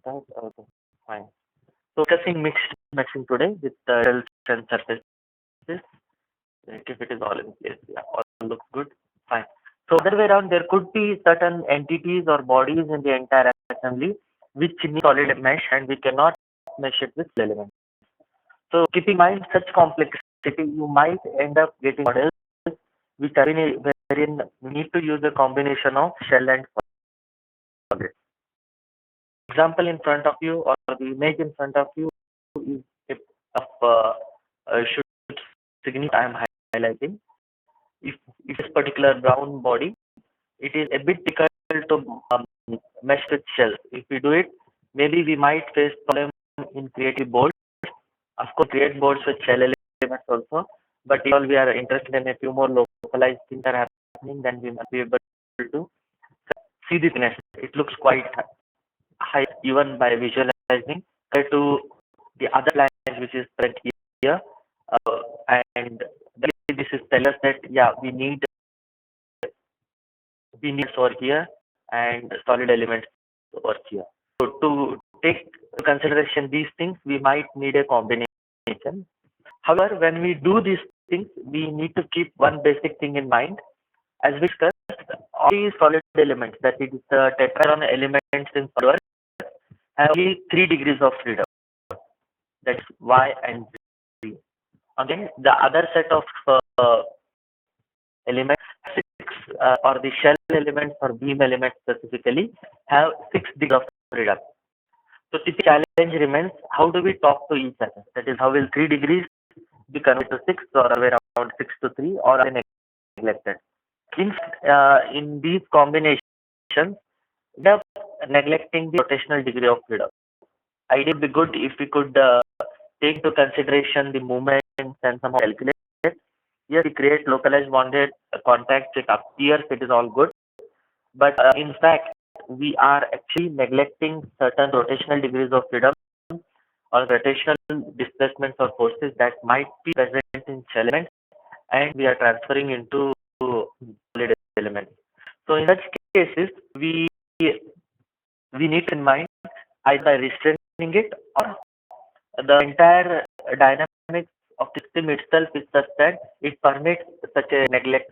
Start. Okay, fine. So discussing mixed meshing today with shells and surfaces. If it is all in place, yeah, all looks good. Fine. So other way around, there could be certain entities or bodies in the entire assembly which need solid mesh, and we cannot mesh it with elements. So keep in mind such complexity, you might end up getting models which are wherein we need to use a combination of shell and solid. Example in front of you or the image in front of you is of should signify I am highlighting. If this particular brown body, it is a bit difficult to mesh with shells. If we do it, maybe we might face problem in creative boards. Of course, create boards with shell elements also. But if we are interested in a few more localized things are happening, then we must be able to see the thickness. It looks quite high even by visualizing compared to the other lines which is present here. Uh, and this is tell us that yeah, we need over here and solid elements over here. So to take into consideration these things, we might need a combination. However, when we do these things, we need to keep one basic thing in mind. As we discussed, all these solid elements, that is the tetragon elements in SolidWorks, have only 3 degrees of freedom. That's Y and Z. Again, the other set of elements, six or the shell elements or beam elements specifically, have 6 degrees of freedom. So the challenge remains, how do we talk to each other? That is, how will 3 degrees be converted to 6 or around 6 to 3 or are neglected? In these combinations, we are neglecting the rotational degree of freedom. Idea would be good if we could take into consideration the movements and somehow calculate. Yes, we create localized bonded contacts, it appears it is all good. But in fact, we are actually neglecting certain rotational degrees of freedom or rotational displacements or forces that might be present in shell elements and we are transferring into solid elements. So in such cases, we need in mind either by restraining it or the entire dynamics of the system itself is such that it permits such a neglect,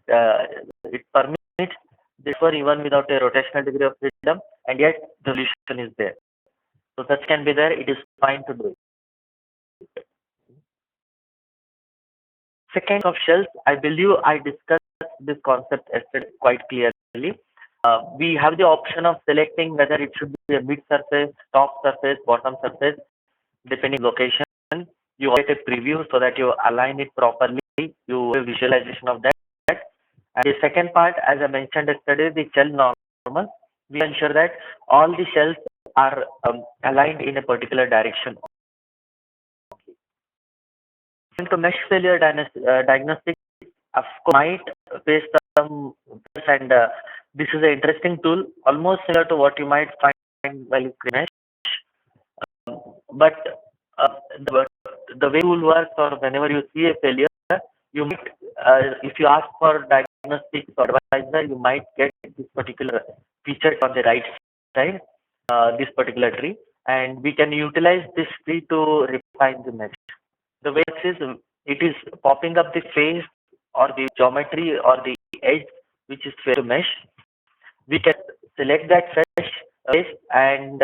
it permits therefore even without a rotational degree of freedom, and yet the solution is there. So such can be there, it is fine to do it. Second of shells, I believe I discussed this concept yesterday quite clearly. We have the option of selecting whether it should be a mid surface, top surface, bottom surface, depending location. You get a preview so that you align it properly. You have a visualization of that. And the second part, as I mentioned yesterday, the shell normal. We ensure that all the shells are aligned in a particular direction. To mesh failure diagnostics, of course, might face some, and this is an interesting tool, almost similar to what you might find while you mesh. But uh, the, the way tool works, or whenever you see a failure, you might, if you ask for diagnostics or advisor, you might get this particular feature on the right side, this particular tree, and we can utilize this tree to refine the mesh. The way it is popping up the face or the geometry or the edge which is fair to mesh. We can select that face and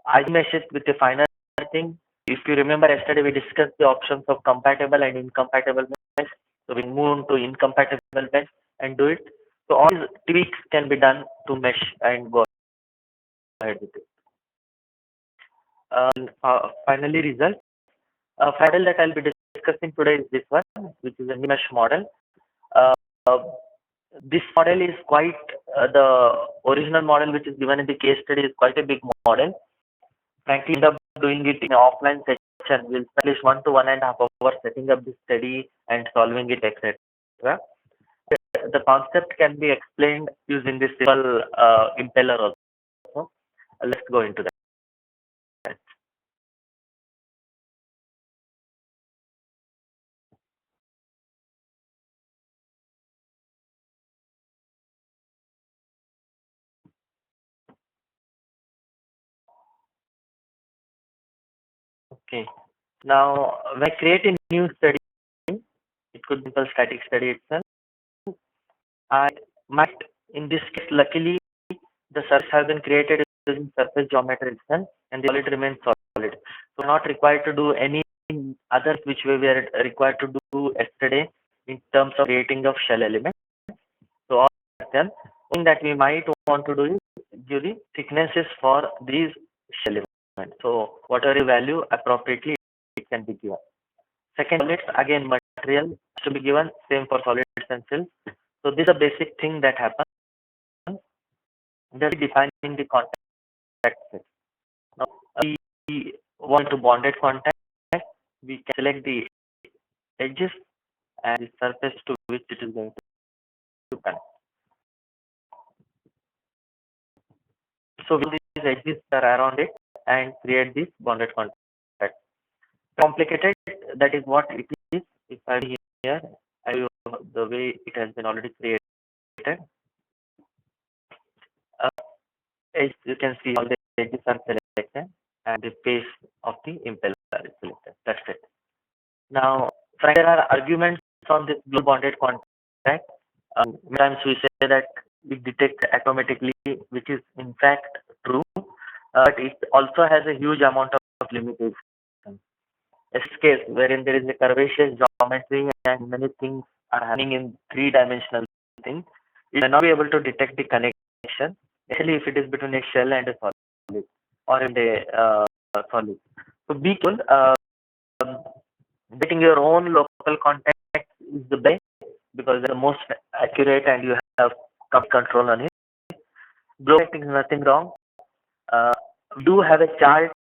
I mesh it with a finer thing. If you remember yesterday we discussed the options of compatible and incompatible mesh. So we move to incompatible mesh and do it. So all these tweaks can be done to mesh and go ahead with it. Finally, result. Model that I'll be discussing today is this one, which is a mesh model. Uh, this model is quite the original model which is given in the case study is quite a big model. Frankly, end up doing it in an offline session. We'll spend at least 1 to 1.5 hours setting up this study and solving it, etc. The concept can be explained using this simple impeller also. Let's go into that. Okay. Now, when I create a new study, it could be a static study itself. I might, in this case, luckily, the surface has been created using surface geometry itself, and the solid remains solid. So, not required to do any other which we were required to do yesterday in terms of creating of shell elements. So, all them, thing that we might want to do is give the thicknesses for these shell elements. So, whatever the value appropriately it can be given. Second, solids, again, material has to be given, same for solids and cells. So, this is a basic thing that happens. Just defining the contact set. Now, we want to bonded contact. We can select the edges and the surface to which it is going to connect. So, we these edges are around it and create this bonded contact. Complicated, that is what it is. If I here, I the way it has been already created. As you can see, all the edges are selected and the face of the impeller is selected. That's it. Now, there are arguments on this glue bonded contact. Sometimes we say that it detects automatically, which is in fact true, but it also has a huge amount of limitations. A case wherein there is a curvaceous geometry and many things are happening in three-dimensional things, it may not be able to detect the connection, especially if it is between a shell and a solid or in a solid. So be careful. Getting your own local contact is the best because they're the most accurate and you have control on it. Global is nothing wrong. We do have a chart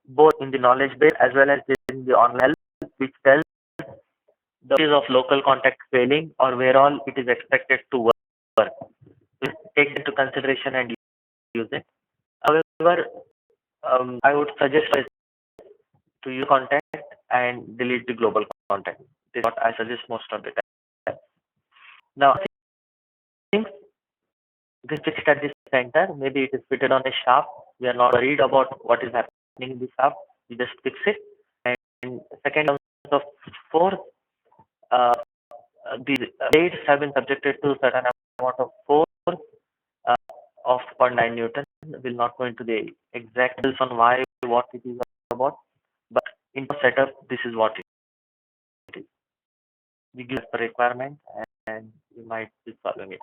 both in the knowledge base as well as in the online help, which tells the case of local contact failing or where all it is expected to work. Take into consideration and use it. However, I would suggest to use contact and delete the global contact. This is what I suggest most of the time. Now, things this fixed at this center, maybe it is fitted on a shaft. We are not worried about what is happening in the shaft. We just fix it. And second, in terms of force, the blades have been subjected to certain amount of force of 0.9 Newton. We'll not go into the exact details on why, what it is about, but in the setup, this is what it is. We give the requirement and we might be following it.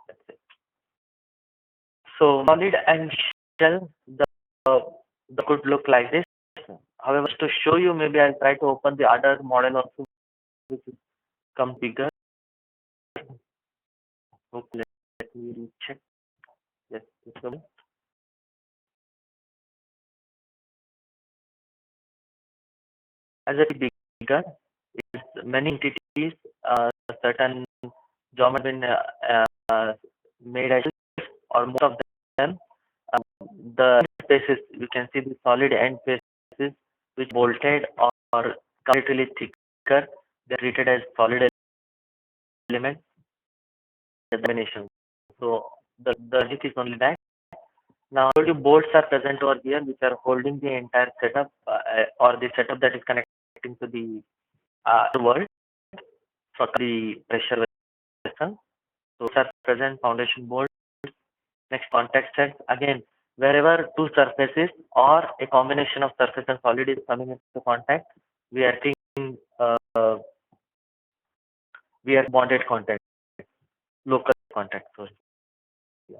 That's it. So solid and shell, the could look like this. However, to show you, maybe I'll try to open the other model also, which is come bigger. Okay, let me check. Yes, as a bigger, it's many entities, certain geometry been made as or most of them. The faces, you can see the solid end faces which bolted or completely thicker. They're treated as solid elements. Combination. So the logic is only that. Now, the bolts are present over here, which are holding the entire setup or the setup that is connecting to the world for the pressure vessel. So, those are present foundation bolts. Next, contact sets. Again, wherever two surfaces or a combination of surface and solid is coming into contact, we are seeing we are bonded contact, local contact. So, yeah.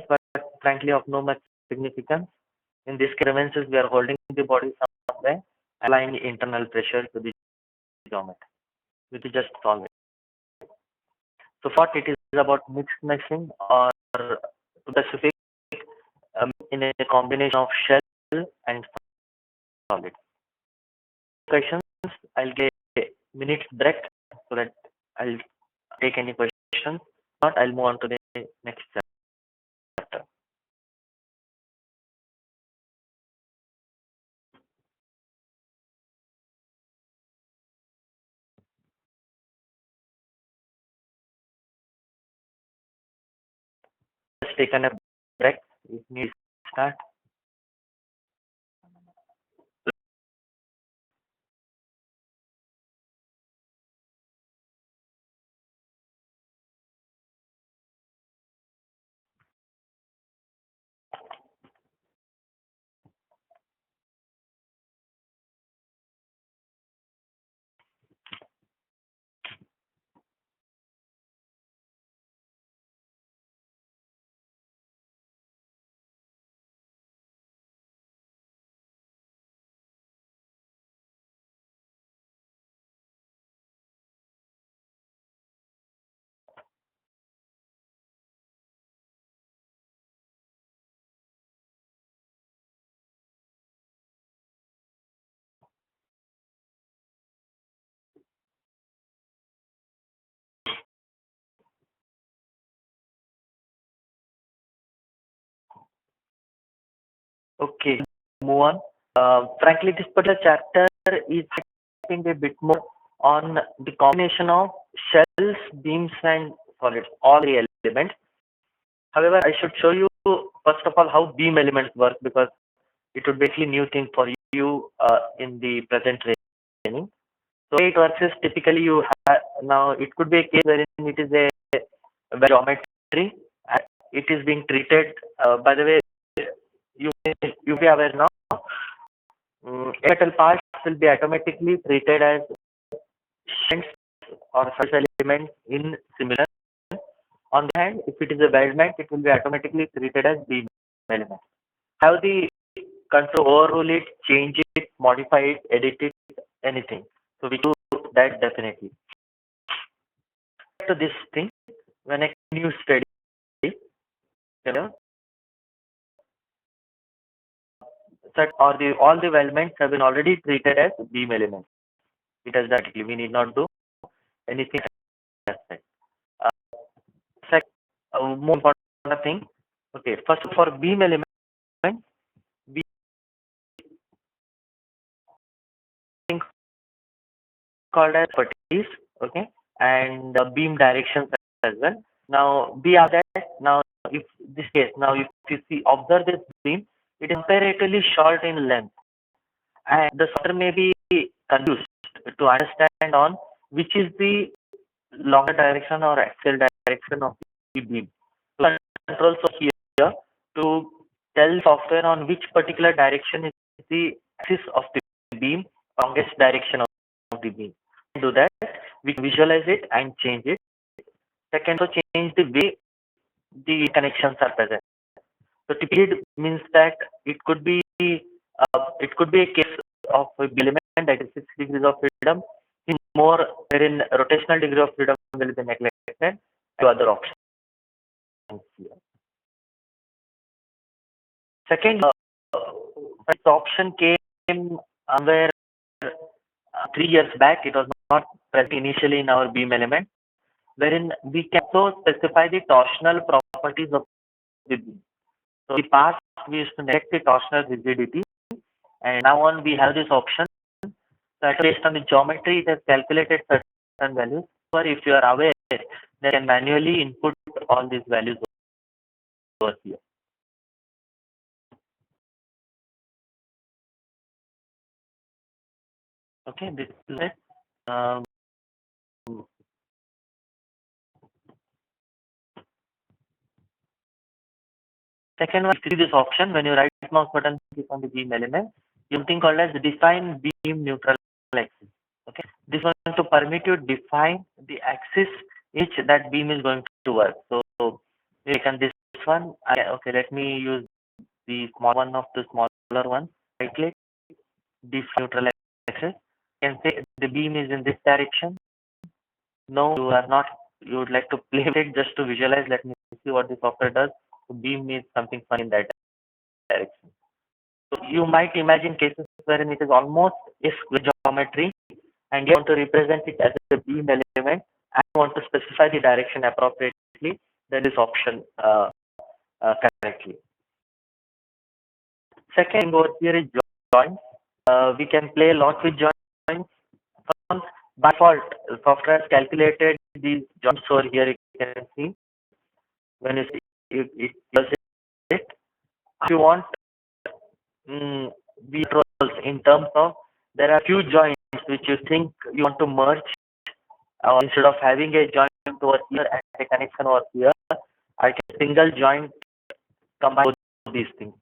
But frankly, of no much significance. In this case, we are holding the body somewhere, applying internal pressure to the geometry, which is just solve it. So, what it is about mixed meshing or specific in a combination of shell and solid. Questions, I'll get a minute break so that I'll take any questions. Not, I'll move on to the next chapter. Just taken a break. If needs. start. Okay, move on. Frankly, this particular chapter is focusing a bit more on the combination of shells, beams, and solids, all the elements. However, I should show you first of all how beam elements work, because it would be a new thing for you in the present training. So it works is typically you have now it could be a case wherein it is a geometry and it is being treated. By the way, you be aware now. Metal parts will be automatically treated as shunts or such elements in similar. On the hand, if it is a weldment, it will be automatically treated as beam element. Have the control overrule it, change it, modify it, edit it, anything. So we do that definitely. To this thing, when a new study, you know, that or the all the weldments have been already treated as beam elements. It does that. We need not do anything. Uh, Second, more important thing. Okay, first for beam element, we think called as properties. Okay, and beam directions as well. Now we have that. Now if this case, now if you see observe this beam, it is comparatively short in length, and the soldier may be confused to understand on which is the longer direction or axial direction of the beam. So controls are here to tell software on which particular direction is the axis of the beam, longest direction of the beam. To do that, we visualize it and change it. Second, to change the way the connections are present. So typically it means that it could be a case of a element that is 6 degrees of freedom, in more wherein rotational degree of freedom will be neglected to other options here. Second, this option came where 3 years back. It was not present initially in our beam element, wherein we can also specify the torsional properties of the beam. So in the past we used to neglect the torsional rigidity, and now on we have this option that based on the geometry it has calculated certain values. Or if you are aware, they can manually input all these values over here. Okay, this is it. Second one, see this option when you right mouse button click on the beam element, you have something called as define beam neutral axis. Okay, this one to permit you define the axis which that beam is going to work. So you can this one. Okay, let me use the small one of the smaller one. Right click, define neutral axis. You can say the beam is in this direction. No, you are not. You would like to play with it just to visualize. Let me see what the software does. So beam is something fun in that direction. So you might imagine cases wherein it is almost a square geometry and you want to represent it as a beam element and want to specify the direction appropriately. That is option correctly. Second, over here is joints. We can play a lot with joints. By default, software has calculated these joints over here. You can see when it does it. If you want, mm, we roles in terms of there are few joints which you think you want to merge, instead of having a joint over here and a connection over here, I can single joint combine both these things.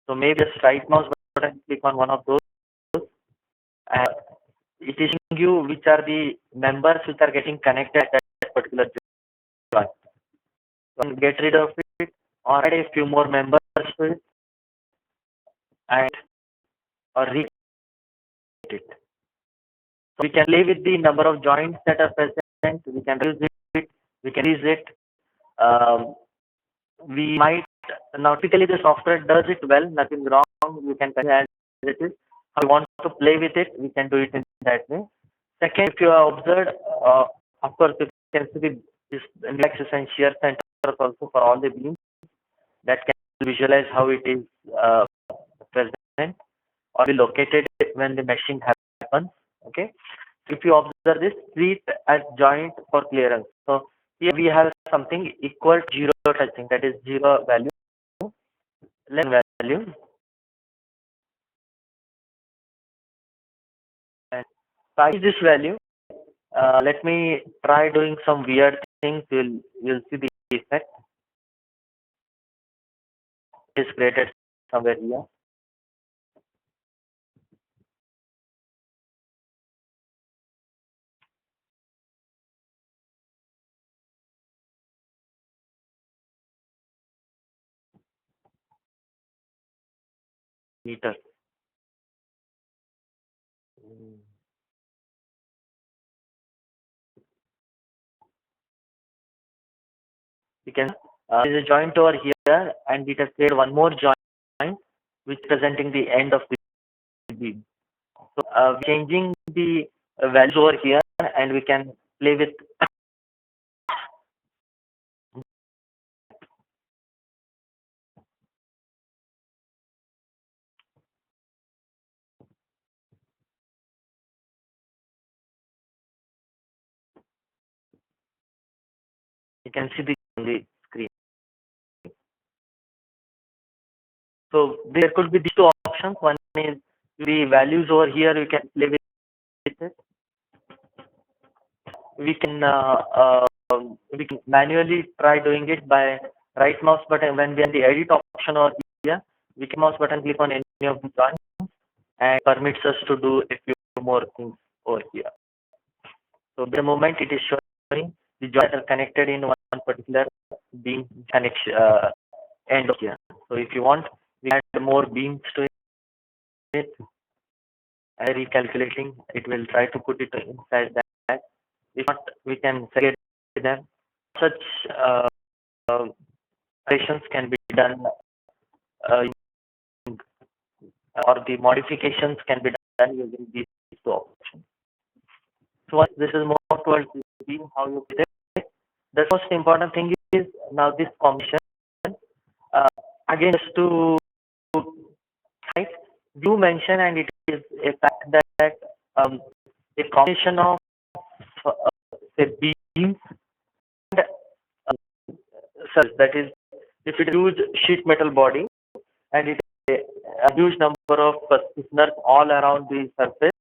So maybe just right mouse button, click on one of those, and it is showing you which are the members which are getting connected at that particular joint. So get rid of it or add a few more members to it and or read it. So we can play with the number of joints that are present. We can reduce it. We can use it. Um, we might now typically the software does it well. Nothing wrong. We can continue as it is. If we want to play with it, we can do it in that way. Second, if you have observed, of course, you can see this relaxation shear centers also for all the beams that can visualize how it is present or be located when the meshing happens. Okay. If you observe this, treat as joint for clearance. So here we have something equal to zero touching, that is zero value, less value. And size this value. Let me try doing some weird things. You'll see the effect is created somewhere here. Meter. You can there's a joint over here, and it has created one more joint which is presenting the end of the beam. So changing the values over here, and we can play with. You can see the screen. So there could be these two options. One is the values over here. We can play with it. We can we can manually try doing it by right mouse button. When we have the edit option over here, we can mouse button click on any of the joints and permits us to do a few more things over here. So the moment it is showing the joints are connected in one particular beam connection end of here. So if you want, we add more beams to it. And recalculating, it will try to put it inside that. If not, we can segregate them. Such operations can be done, uh, or the modifications can be done using these two options. So this is more towards how you put it. The most important thing is now this combination. Uh, Again, just to right, you mention, and it is a fact that a combination of uh, say beams and cells, that is, if it is a huge sheet metal body and it is a huge number of stiffeners all around the surface,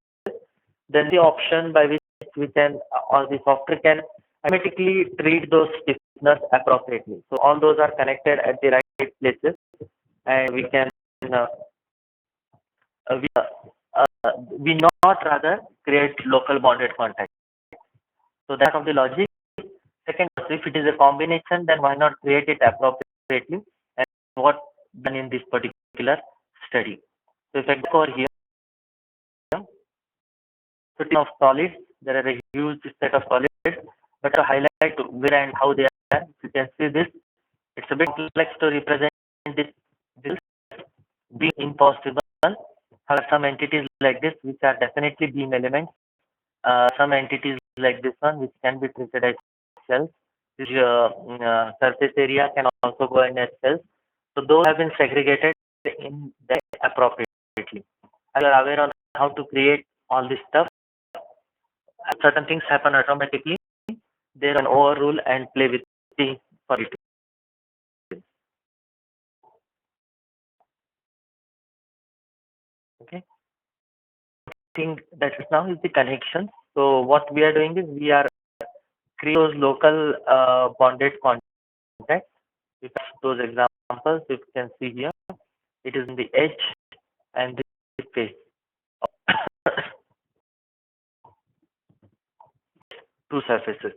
then the option by which we can or the software can automatically treat those stiffeners appropriately. So all those are connected at the right places, and we can uh, we, we not rather create local bonded contact. So that's of the logic. Second, if it is a combination, then why not create it appropriately, and what done in this particular study. So if I go over here, so of solids, there are a huge set of solids, but to highlight where and how they are, you can see this. It's a bit complex to represent this being impossible. However, some entities like this, which are definitely beam elements, some entities like this one, which can be treated as cells. This surface area can also go in as cells. So those have been segregated in that appropriately. As you are aware on how to create all this stuff, certain things happen automatically. They can overrule and play with things for it. thing that is now is the connection. So what we are doing is we are creating those local bonded contacts. With those examples, you can see here, it is in the edge and the face. Two surfaces.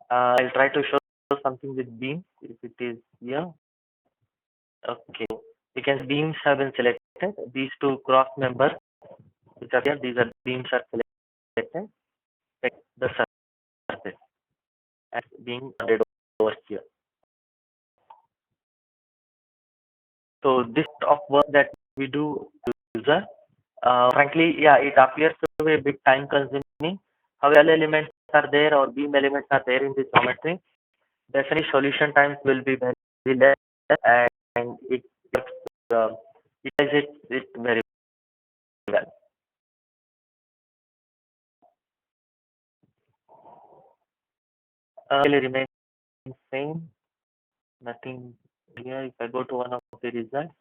I'll try to show something with beams if it is here. Okay, you can see beams have been selected. These two cross members which are here, these are beams are selected. The surface as being bonded over here. So this of work that we do user, frankly, yeah, it appears to be a bit time consuming. How L elements are there or beam elements are there in this geometry, definitely solution times will be very less, and uh, it does it very well. Will remain same, nothing here. If I go to one of the results,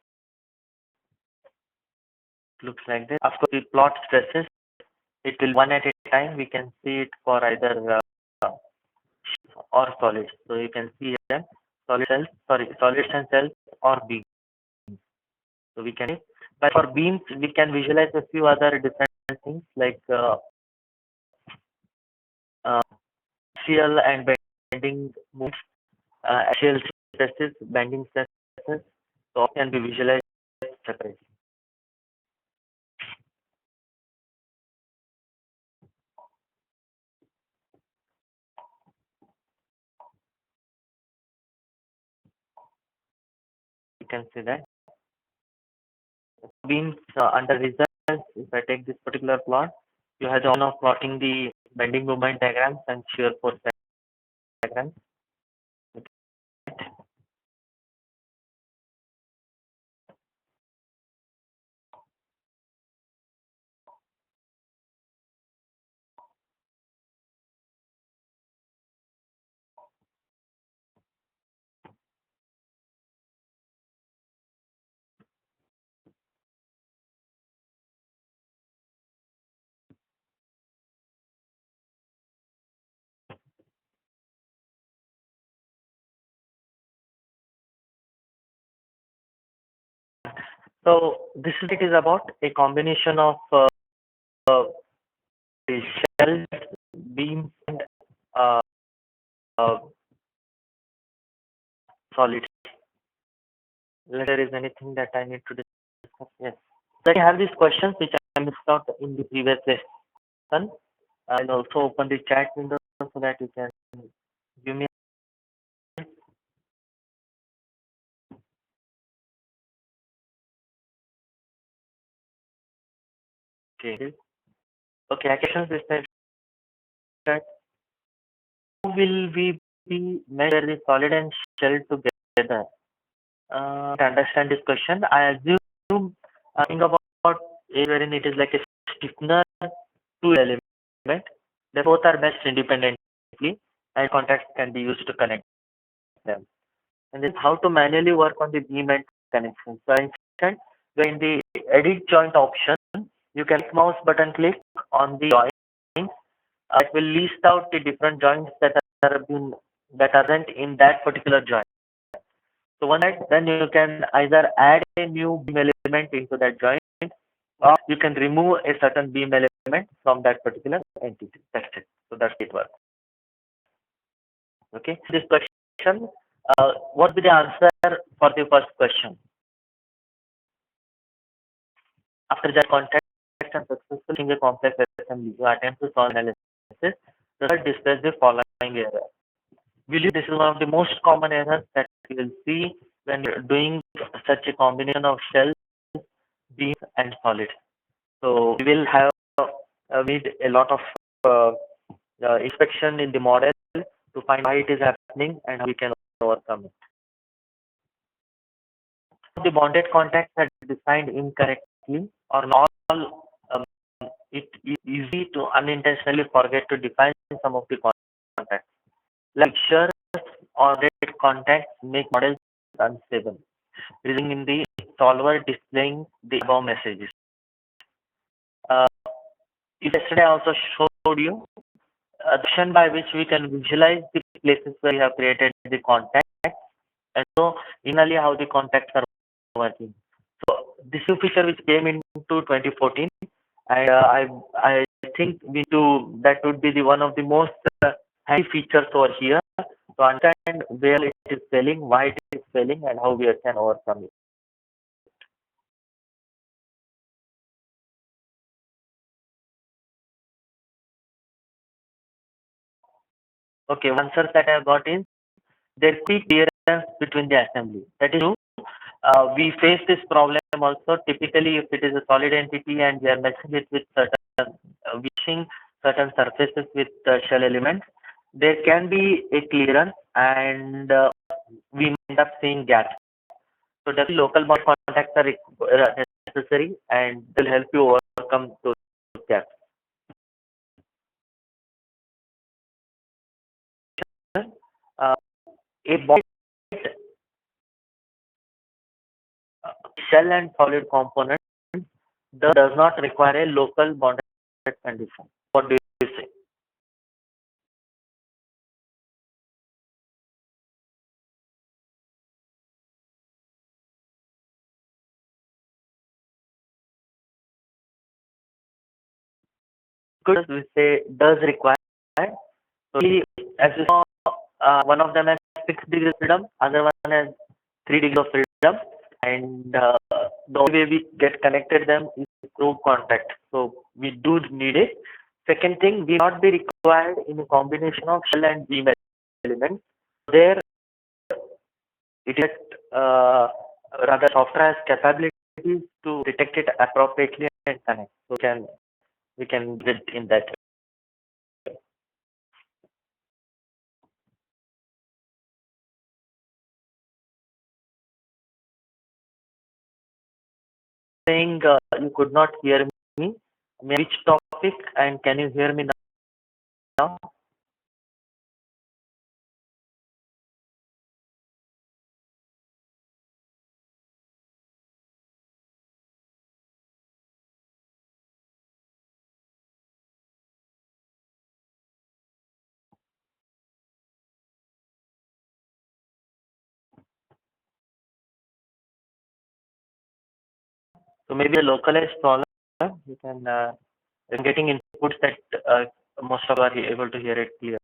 it looks like this. Of course, we plot stresses. It will one at a time. We can see it for either or solids. So you can see here solids and cells or beams. So we can, but for beams we can visualize a few other different things like uh, axial and bending moves, axial stresses, bending stresses. So all can be visualized separately. You can see that beams under results. If I take this particular plot, you have the option of plotting the bending moment diagrams and shear force diagrams. So this is it is about a combination of the shells, beams, and uh, uh, solids. Unless there is anything that I need to discuss. Yes. So I have these questions which I missed out in the previous lesson. I'll also open the chat window so that you can give me. Okay. Okay. Questions is that how will we be measure the solid and shell together? To understand this question, I assume think about wherein it is like a stiffener two element. They both are meshed independently and contacts can be used to connect them. And then how to manually work on the beam and connection. So instead, in the edit joint option, you can mouse button click on the joint. It will list out the different joints that are present in that particular joint. So one that then you can either add a new beam element into that joint or you can remove a certain beam element from that particular entity. That's it. So that's it works. Okay. This question, what will be the answer for the first question? After that contact and successful in a complex assembly, you attempt to solve analysis. The result displays the following error. We believe this is one of the most common errors that you will see when you're doing such a combination of shells, beams, and solids. So we will have need a lot of inspection in the model to find why it is happening and how we can overcome it. The bonded contacts are defined incorrectly or not. Um, it is easy to unintentionally forget to define some of the contacts. Like pictures or red contacts make models unstable, resulting in the solver displaying the above messages. yesterday I also showed you a section by which we can visualize the places where we have created the contact and so internally how the contacts are working. So this new feature which came into 2014, and I think we do that would be the one of the most handy features over here to understand where it is failing, why it is failing, and how we can overcome it. Okay, one answer that I got is there could be clearance between the assembly. That is true. We face this problem also typically if it is a solid entity and we are messing it with certain wishing certain surfaces with shell elements, there can be a clearance and we end up seeing gaps. So definitely local bond contacts are necessary and will help you overcome those gaps. Uh, a bond shell and solid component does not require a local bonded condition. What do you say? Good, we say does require. So as you saw, one of them has 6 degrees of freedom, other one has 3 degrees of freedom, and the only way we get connected them is through contact. So we do need it. Second thing, we not be required in a combination of shell and beam elements. There, it is rather software has capabilities to detect it appropriately and connect. So we can get in that. Saying you could not hear me. Which topic and can you hear me now? So maybe a localized problem. You can I'm getting inputs that most of are able to hear it clearly.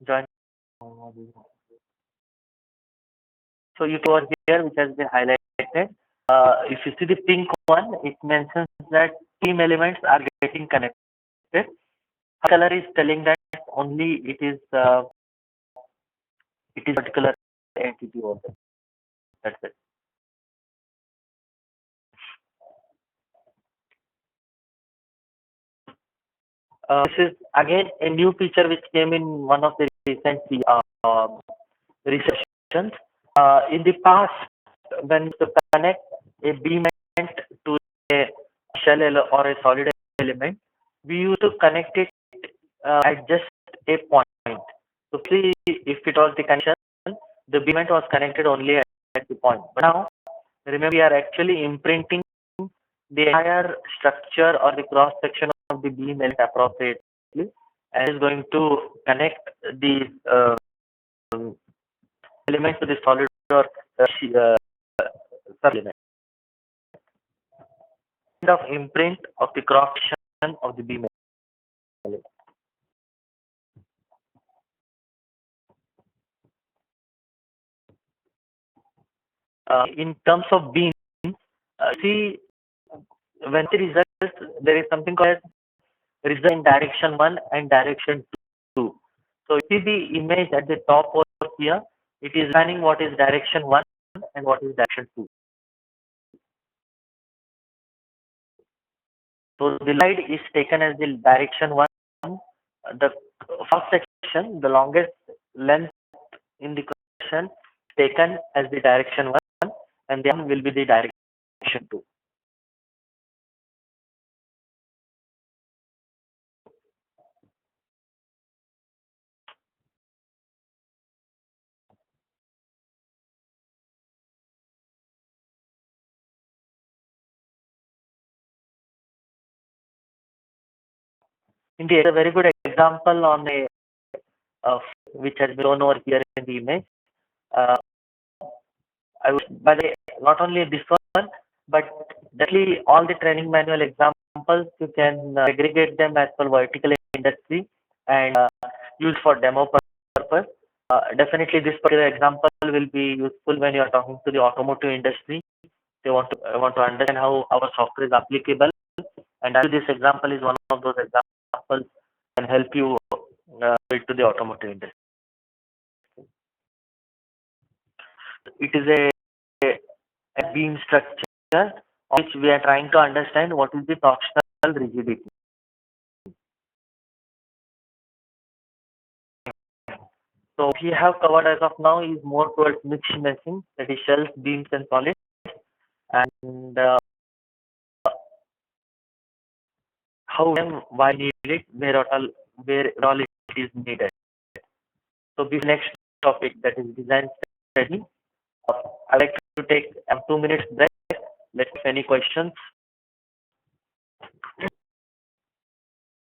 Join. So you go over here, which has been highlighted. If you see the pink one, it mentions that team elements are getting connected. Color is telling that only it is particular entity over there. That's it. This is again a new feature which came in one of the recent research sessions. In the past, when to connect a beam element to a or a solid element, we used to connect it at just a point. So see, if it was the connection, the beam element was connected only at the point. But now, remember, we are actually imprinting the entire structure or the cross section of the beam element appropriately, and is going to connect the element to the solid or element. Kind of imprint of the cross section of the beam element. In terms of beam, see when the results, there is something called result in direction 1 and direction 2. So you see the image at the top over here, it is running what is direction 1 and what is direction 2. So the light is taken as the direction 1. The first section, the longest length in the question taken as the direction 1 and the other will be the direction 2. Indeed, it's a very good example on a of which has been shown over here in the image. Uh, I would, by the way, not only this one, but definitely all the training manual examples, you can aggregate them as per vertical industry and use for demo purpose. Definitely, this particular example will be useful when you are talking to the automotive industry. They want to understand how our software is applicable, and this example is one of those examples can help you build to the automotive industry. It is a beam structure on which we are trying to understand what is the torsional rigidity. So we have covered as of now is more towards mixed meshing, that is shells, beams, and solids, and how and why need it, where all it is needed. So the next topic, that is design study. Uh, I'd like to take a 2 minutes break. Let's any questions.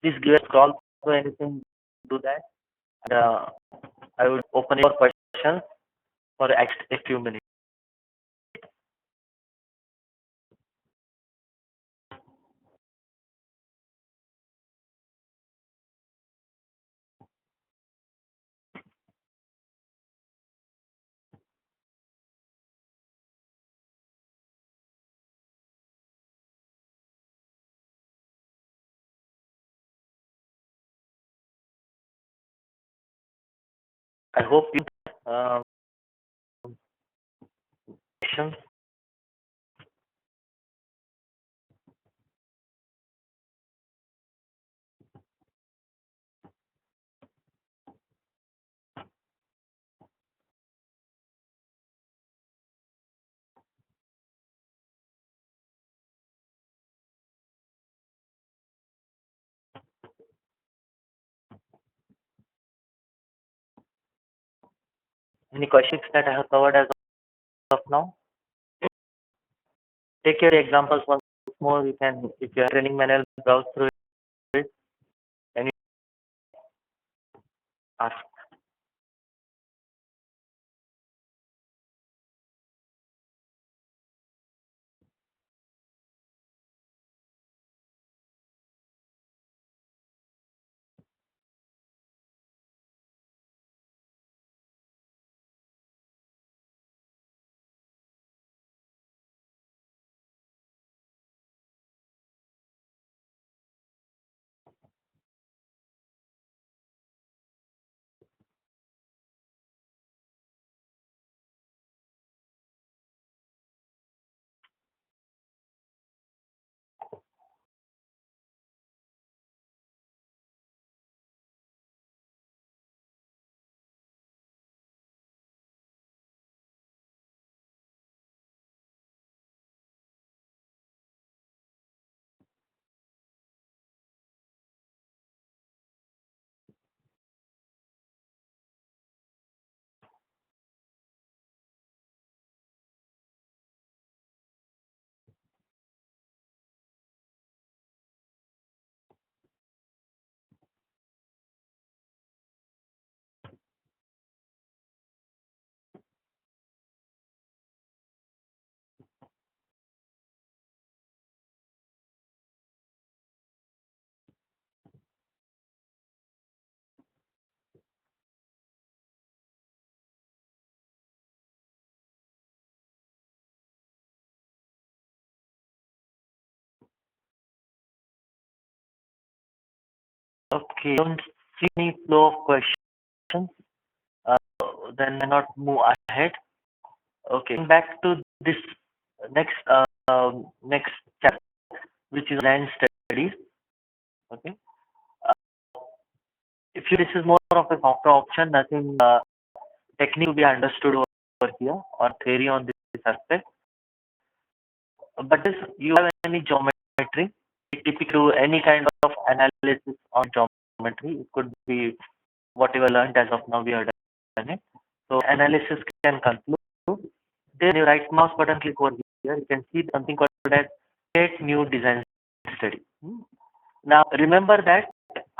Please give a call to anything. Do that. And, I would open your questions for a few minutes. I hope you questions. Any questions that I have covered as of now? Take your examples once more. You can, if you are training manual, browse through it and ask. Okay, don't see any flow of questions. Uh, then I not move ahead. Okay, back to this next chapter, which is land studies. Okay, uh, if you, this is more of a software option, nothing technique to be understood over here or theory on this aspect. But this, you have any geometry, typical any kind of analysis on geometry. It could be whatever learned as of now we are done it. So analysis can conclude. Then you right mouse button click over here. You can see something called as create new design study. Now remember that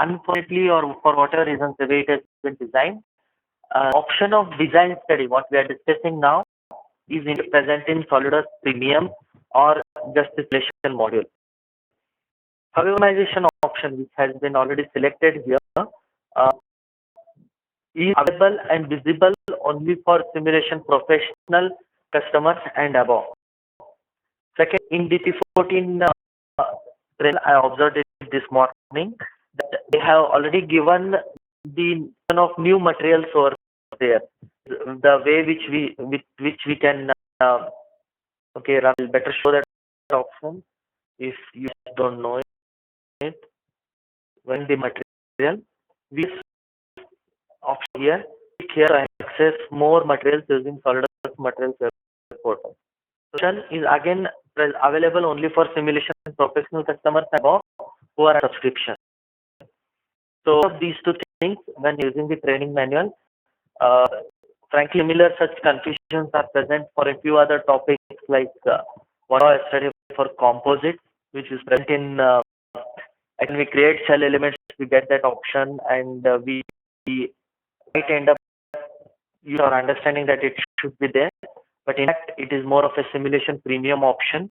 unfortunately, or for whatever reasons, the way it has been designed, option of design study, what we are discussing now, is present in SolidWorks Premium or just the selection module. However, customization option, which has been already selected here, is available and visible only for simulation professional customers and above. Second, in DT14 trail, I observed it this morning that they have already given the of new materials over there. The way which we can okay, Rahul, better show that option if you don't know it. When the material, we option here, click here to access more materials using SolidWorks materials portal. Option is again available only for simulation professional customers above who are on subscription. So these two things, when using the training manual, frankly, similar such confusions are present for a few other topics like what I studied for composite, which is present in when we create shell elements, we get that option, and we might end up your understanding that it should be there, but in fact, it is more of a simulation premium option.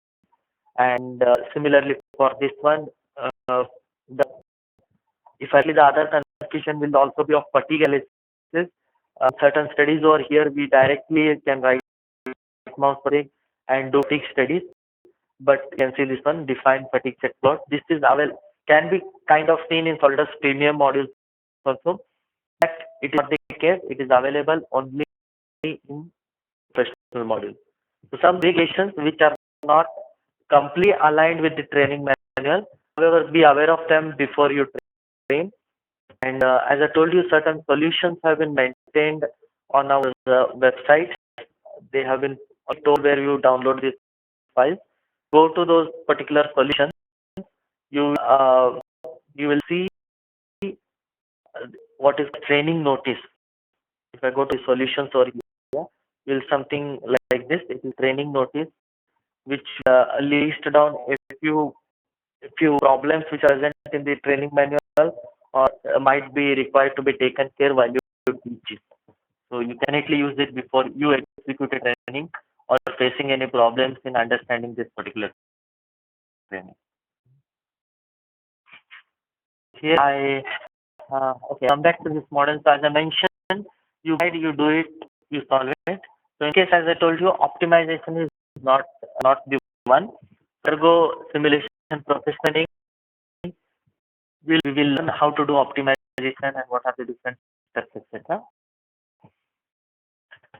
And similarly for this one, if early the other confusion will also be of fatigue analysis. Certain studies over here, we directly can right mouse fatigue and do fatigue studies, but you can see this one, define fatigue set plot. This is can be kind of seen in SolidWorks Premium modules also. That it is not the case, it is available only in professional module. So some variations which are not completely aligned with the training manual, however, be aware of them before you train. And as I told you, certain solutions have been maintained on our website. They have been told where you download these files. Go to those particular solutions. You will see what is training notice. If I go to solutions over here, will something like this. It is training notice, which lists down a few problems which are present in the training manual or might be required to be taken care while you teach it. So you can actually use it before you execute a training or facing any problems in understanding this particular training. Here I okay, come back to this model. So as I mentioned, you do it, you solve it. So in case, as I told you, optimization is not the one. Ergo simulation professionally, we will learn how to do optimization and what are the different steps, etc.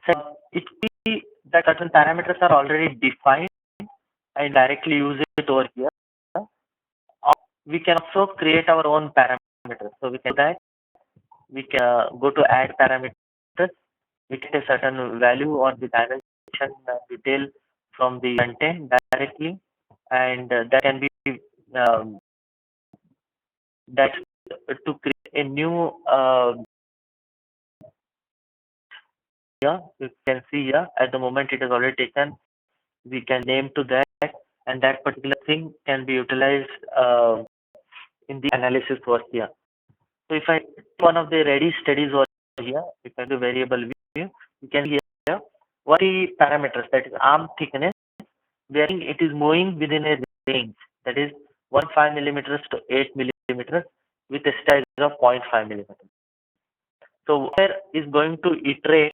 So it be that certain parameters are already defined and directly use it over here. We can also create our own parameters. So we can do that. We can go to add parameters. We get a certain value or the dimension detail from the content directly, and that can be that to create a new here you can see here at the moment it is already taken. We can name to that, and that particular thing can be utilized in the analysis over here. So if I one of the ready studies over here, if I do variable view, you can see here what the parameters, that is arm thickness, wherein it is moving within a range, that is 1.5 millimeters to 8 millimeters with a size of 0.5 millimeters. So where is going to iterate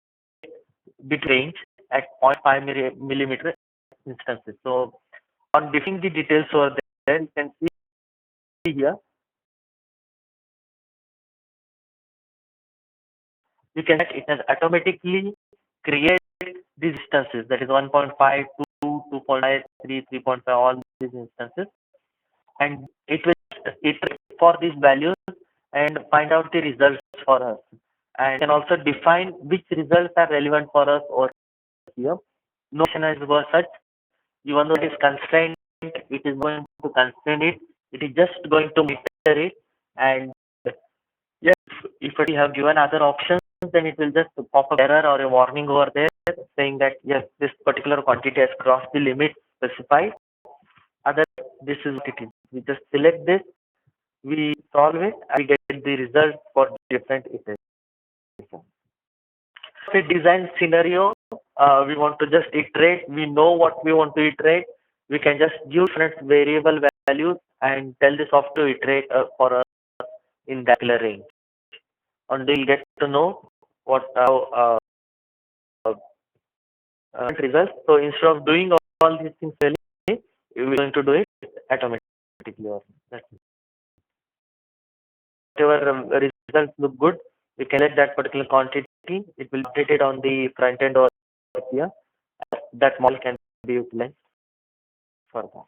bit range at 0.5 millimeter instances. So on defining the details over there, you can see here, you can it has automatically create these instances, that is 1.5, 2, 2.5, 3, 3.5, all these instances, and it will iterate for these values and find out the results for us, and can also define which results are relevant for us over here. Notion as was such, even though it is constrained, it is going to constrain it. It is just going to meter it, and yes, if we have given other options, then it will just pop up error or a warning over there saying that yes, this particular quantity has crossed the limit specified. Other, this is what it is. We just select this, we solve it and we get the result for different iterations. A design scenario, we want to just iterate, we know what we want to iterate, we can just give different variable values and tell the software to iterate for us in that particular range. And they'll get to know what results. So instead of doing all these things manually, we're going to do it automatically. That's it. Whatever results look good, we can let that particular quantity. It will be updated on the front end or here. That model can be utilized for that.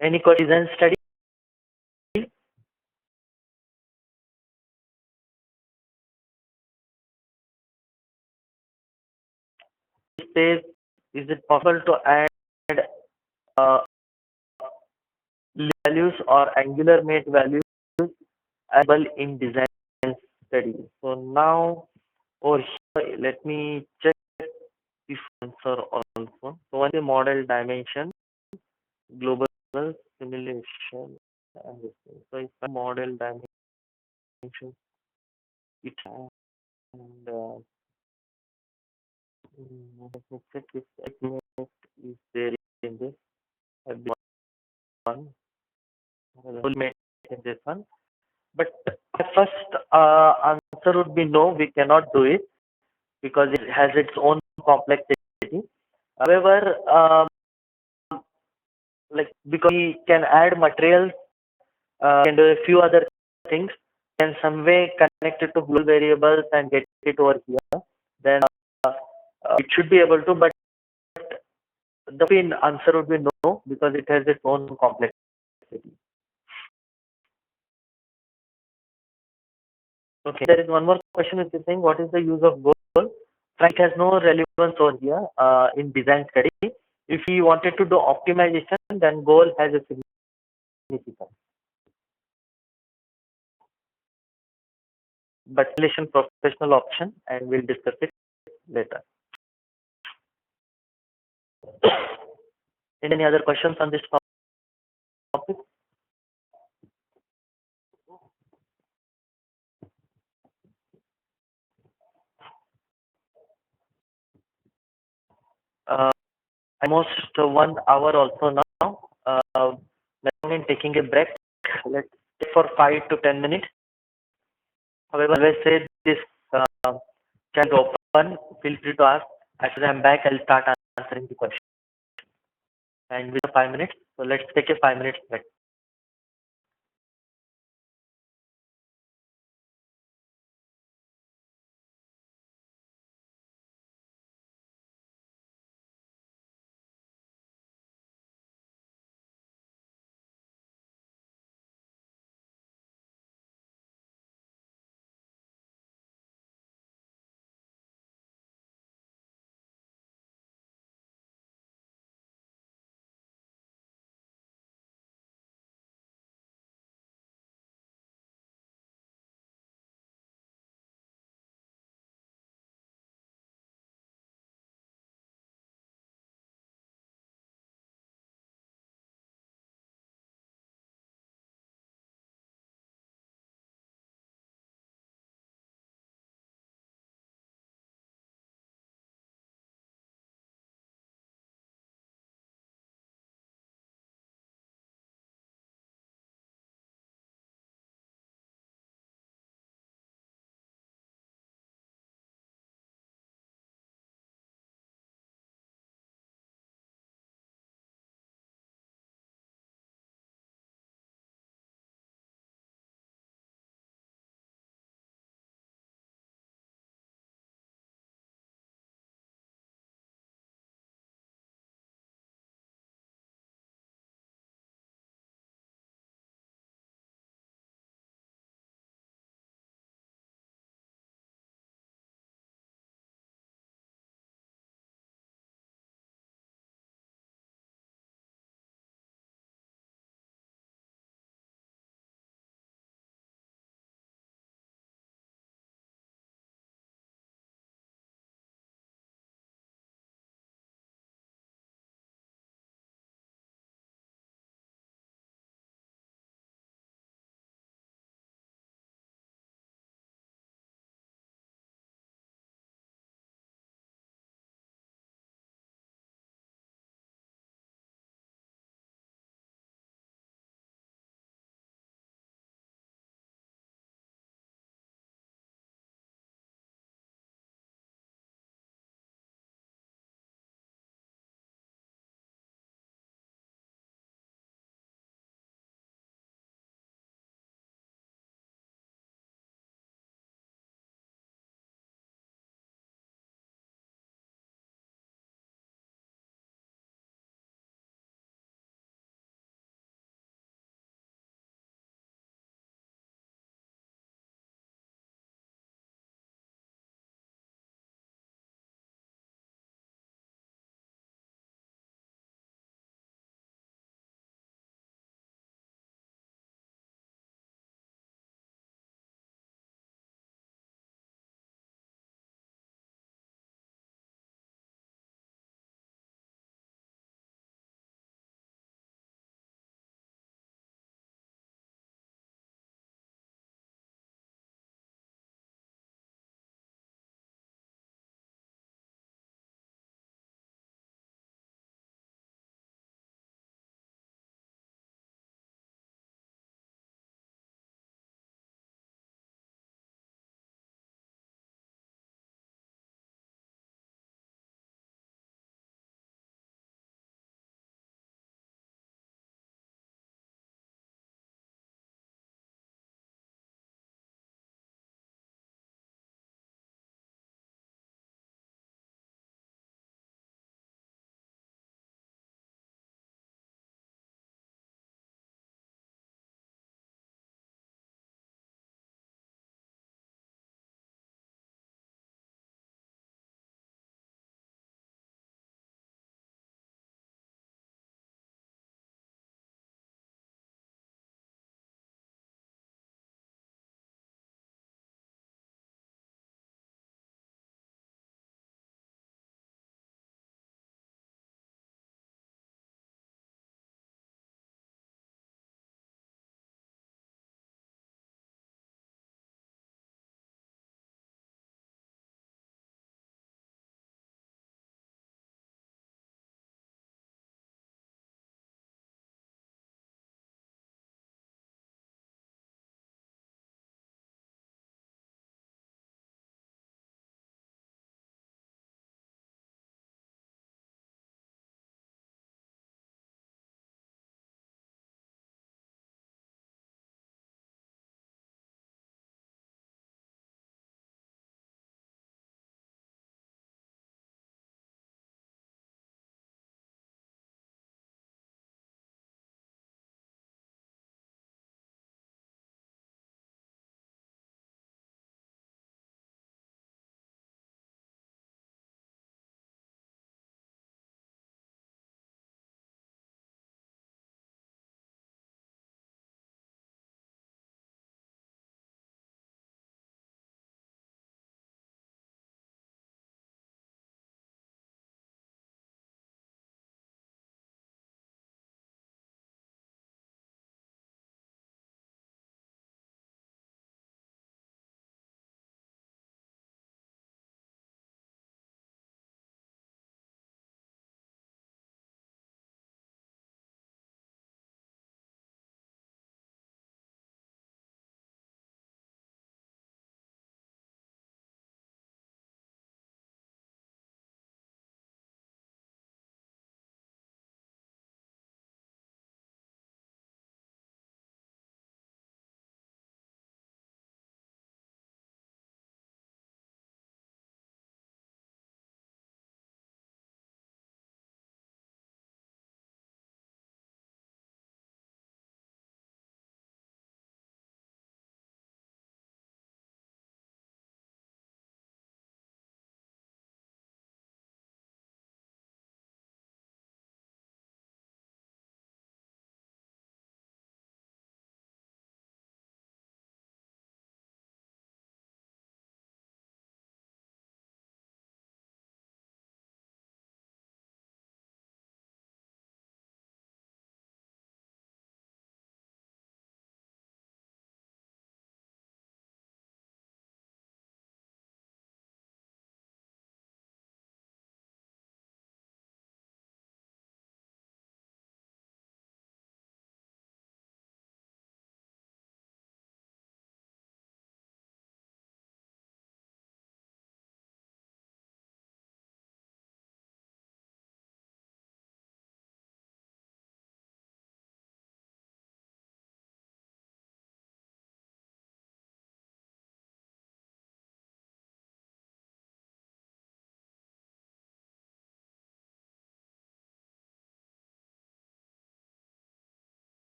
Any design study? Says, is it possible to add uh, values or angular mate values as well in design study? So now over here, let me check this answer also. So one is model dimension, global simulation, and this thing. So it's a model dimension. It and let me check if estimate is there in this. One, full mate in this one. But the first answer would be no, we cannot do it because it has its own complexity. However, like because we can add materials, can do a few other things, can some way connect it to global variables and get it over here, then it should be able to. But the answer would be no because it has its own complexity. Okay, there is one more question which is saying what is the use of goal? Frank has no relevance over here in design study. If he wanted to do optimization, then goal has a significance. But relation professional option, and we'll discuss it later. Any other questions on this topic? Almost 1 hour also now. Now I'm taking a break. Let's take for 5 to 10 minutes. However, as I said, this chat is open. Feel free to ask. After I'm back, I'll start answering the question. And with 5 minutes, so let's take a 5 minutes break.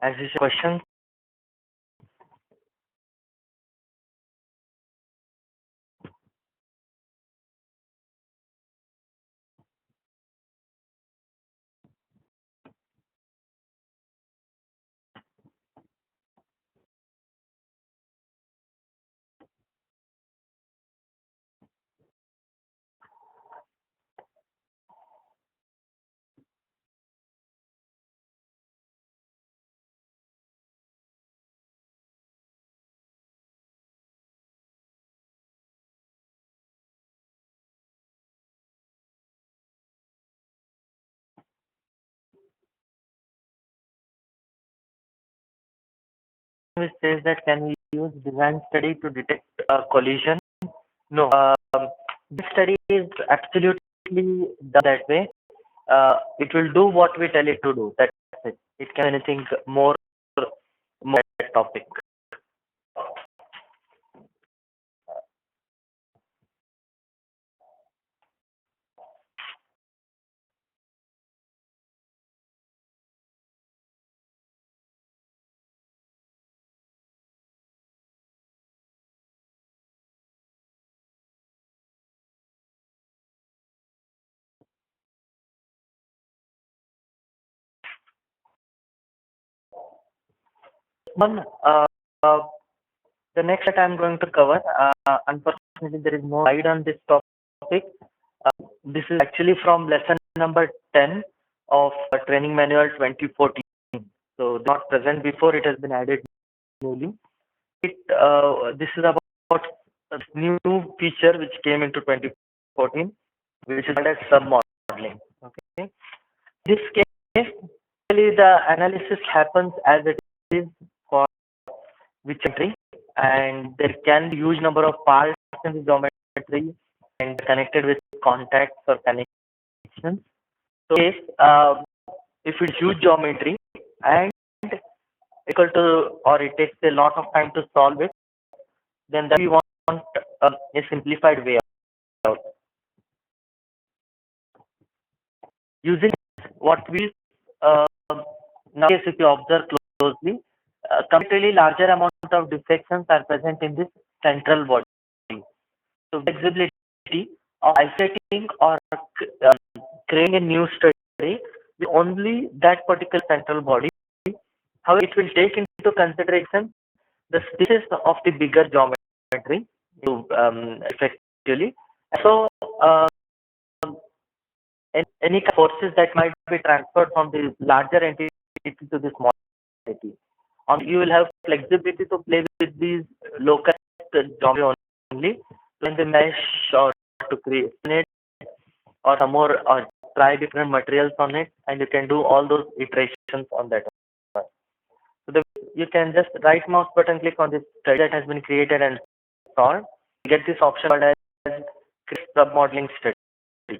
as is your question, which says that can we use design study to detect a collision? No. This study is absolutely done that way. It will do what we tell it to do. That's it. It can anything more that topic. One, the next that I'm going to cover, unfortunately, there is no slide on this topic. This is actually from lesson number 10 of Training Manual 2014. So, not present before, it has been added newly. This is about a new feature which came into 2014, which is called as submodeling. Okay. This case, really the analysis happens as it is for which entry, and there can be huge number of parts in the geometry and connected with contacts or connections. So if it's huge geometry and equal to, or it takes a lot of time to solve it, then that we want a simplified way out. Using what we nowadays, if you observe closely, comparatively larger amount of deflections are present in this central body. So flexibility of isolating or creating a new study with only that particular central body. However, it will take into consideration the spaces of the bigger geometry to effectively. So any forces that might be transferred from the larger entity to the small entity. You will have flexibility to play with these local geometry only in the mesh or to create it or some more or try different materials on it, and you can do all those iterations on that. So you can just right mouse button click on this study that has been created and solved. You get this option called as submodeling study.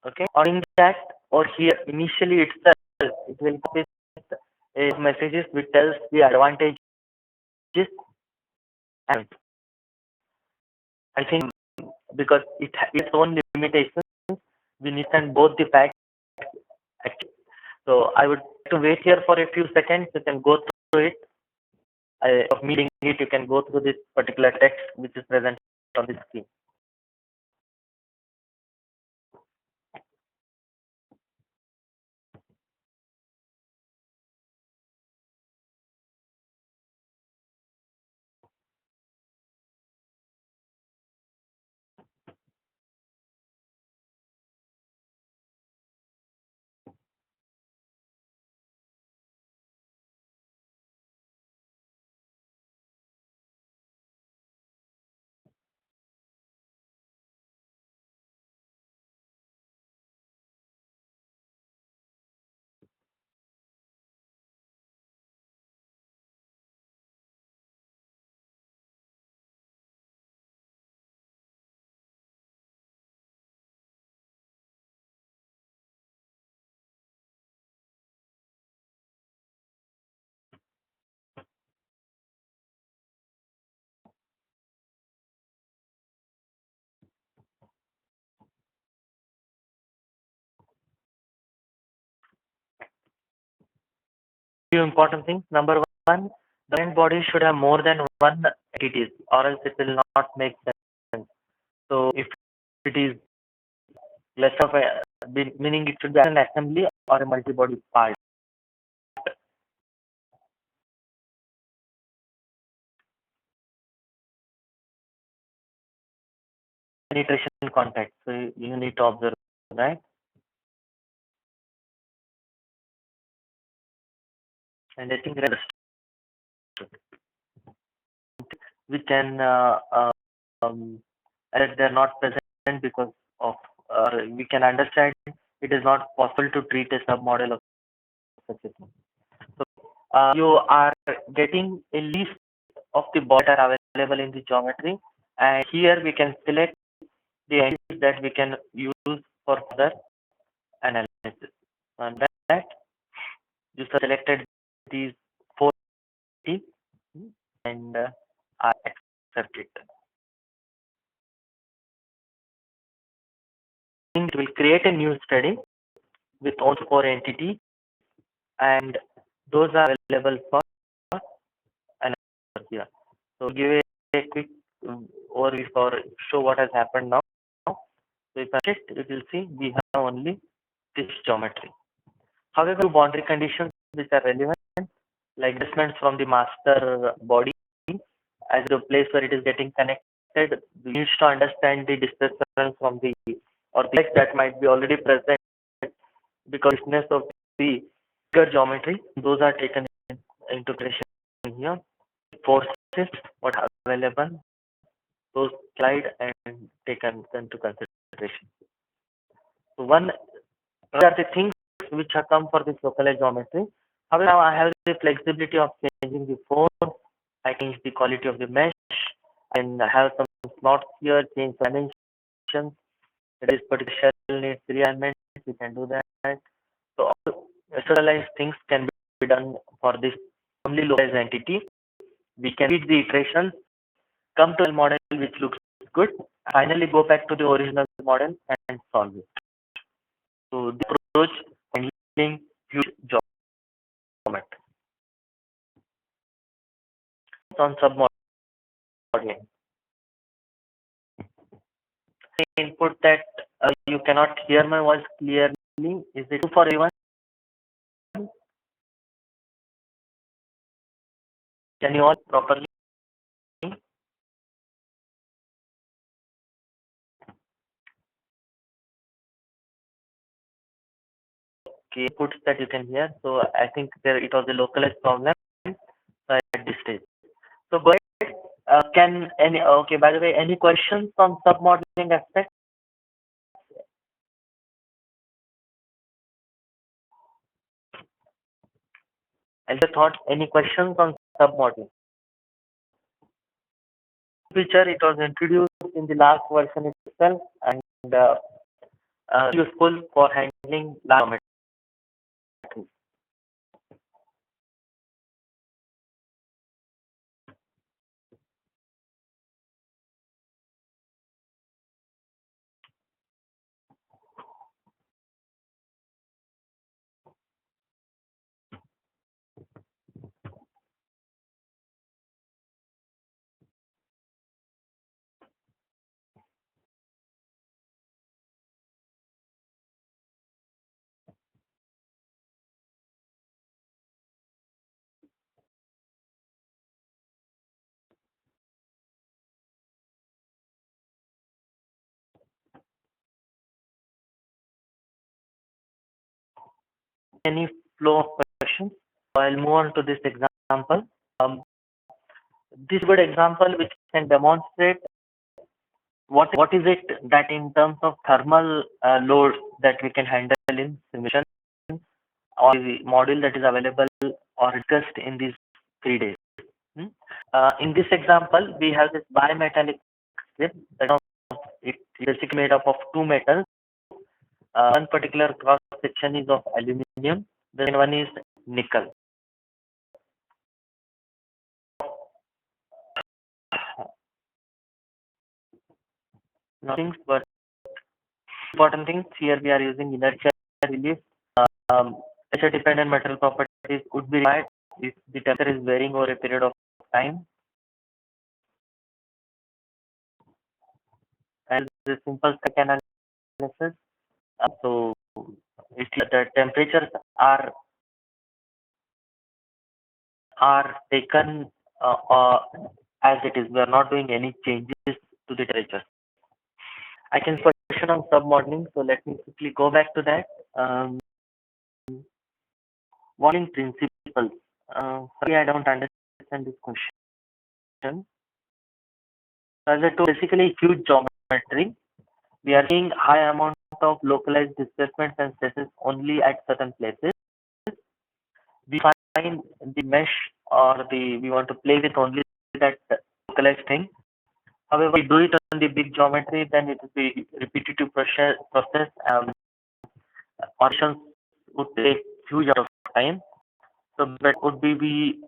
Okay, on in that or here initially itself it will with messages which tells the advantages, and I think because it has its own limitations, we need to understand both the facts. So I would like to wait here for a few seconds. You can go through it. Of meeting it, you can go through this particular text which is present on the screen. few important things. Number one, the giant body should have more than one entities, or else it will not make sense. So if it is less of a meaning, it should be an assembly or a multi-body part. Penetration contact. So you need to observe, right? And I think the rest we can as they're not present because of we can understand it is not possible to treat a submodel of such a thing. So you are getting a list of the bodies that are available in the geometry, and here we can select the entities that we can use for further analysis. And that you selected these four entities and I accept it. It will create a new study with all four entities, and those are available for analysis here. So give a quick overview for show what has happened now. So if I check, you will see we have only this geometry. However, boundary conditions which are relevant, like distance from the master body as the place where it is getting connected, we need to understand the distance from the or the that might be already present because distance of the bigger geometry, those are taken into consideration here. Forces what are available, those slide and taken into consideration. So one are the things which have come for this localized geometry. However, now I have the flexibility of changing the force, I change the quality of the mesh, and I have some slots here, change dimensions. This particular shell needs 3 elements, we can do that. So all visualized things can be done for this only localized entity. We can read the iterations, come to a model which looks good, finally go back to the original model and solve it. So the approach handling huge geometry on submodeling. Input that you cannot hear my voice clearly. Is it true for everyone? Can you all properly? Okay, inputs that you can hear. So I think there it was a localized problem at this stage. So go ahead. Can any okay? By the way, any questions on submodeling aspect? I just thought any questions on submodeling. Feature it was introduced in the last version itself and useful for handling large geometry. Any flow of questions? I'll move on to this example. This good example which can demonstrate what is it that in terms of thermal load that we can handle in simulation or the module that is available or discussed in these 3 days. In this example, we have this bimetallic strip that it is basically made up of two metals. One particular cross section is of aluminum, then one is nickel. Nothing but important things here we are using inertia relief, pressure dependent metal property is would be required if the temperature is varying over a period of time. And the simple stack analysis. So it's the temperatures are taken as it is. We are not doing any changes to the temperature. I can question on submodeling. So let me quickly go back to that. Modeling principles. Sorry, I don't understand this question. As I told, basically huge geometry. We are seeing high amount of localized displacements and stresses only at certain places. We find the mesh or we want to play with only that localized thing. However, we do it on the big geometry, then it will be repetitive process. Options would take huge amount of time. So that would be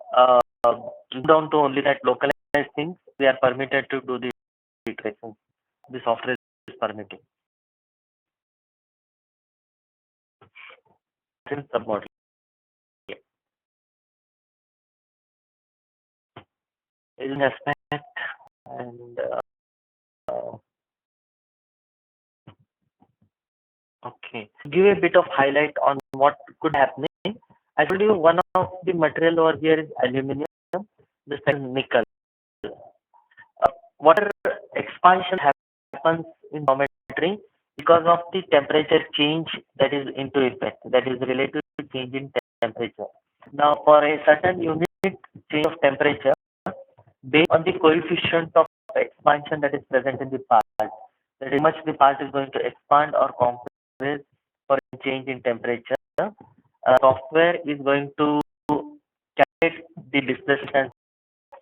down to only that localized things. We are permitted to do the iterations. The software is permitting. In submodel. In aspect and okay, give a bit of highlight on what could happen. I told you one of the material over here is aluminum, the second nickel. Water expansion happens in geometry because of the temperature change that is into effect, that is related to change in temperature. Now, for a certain unit change of temperature, based on the coefficient of expansion that is present in the part, that is how much the part is going to expand or compress for a change in temperature, software is going to calculate the displacement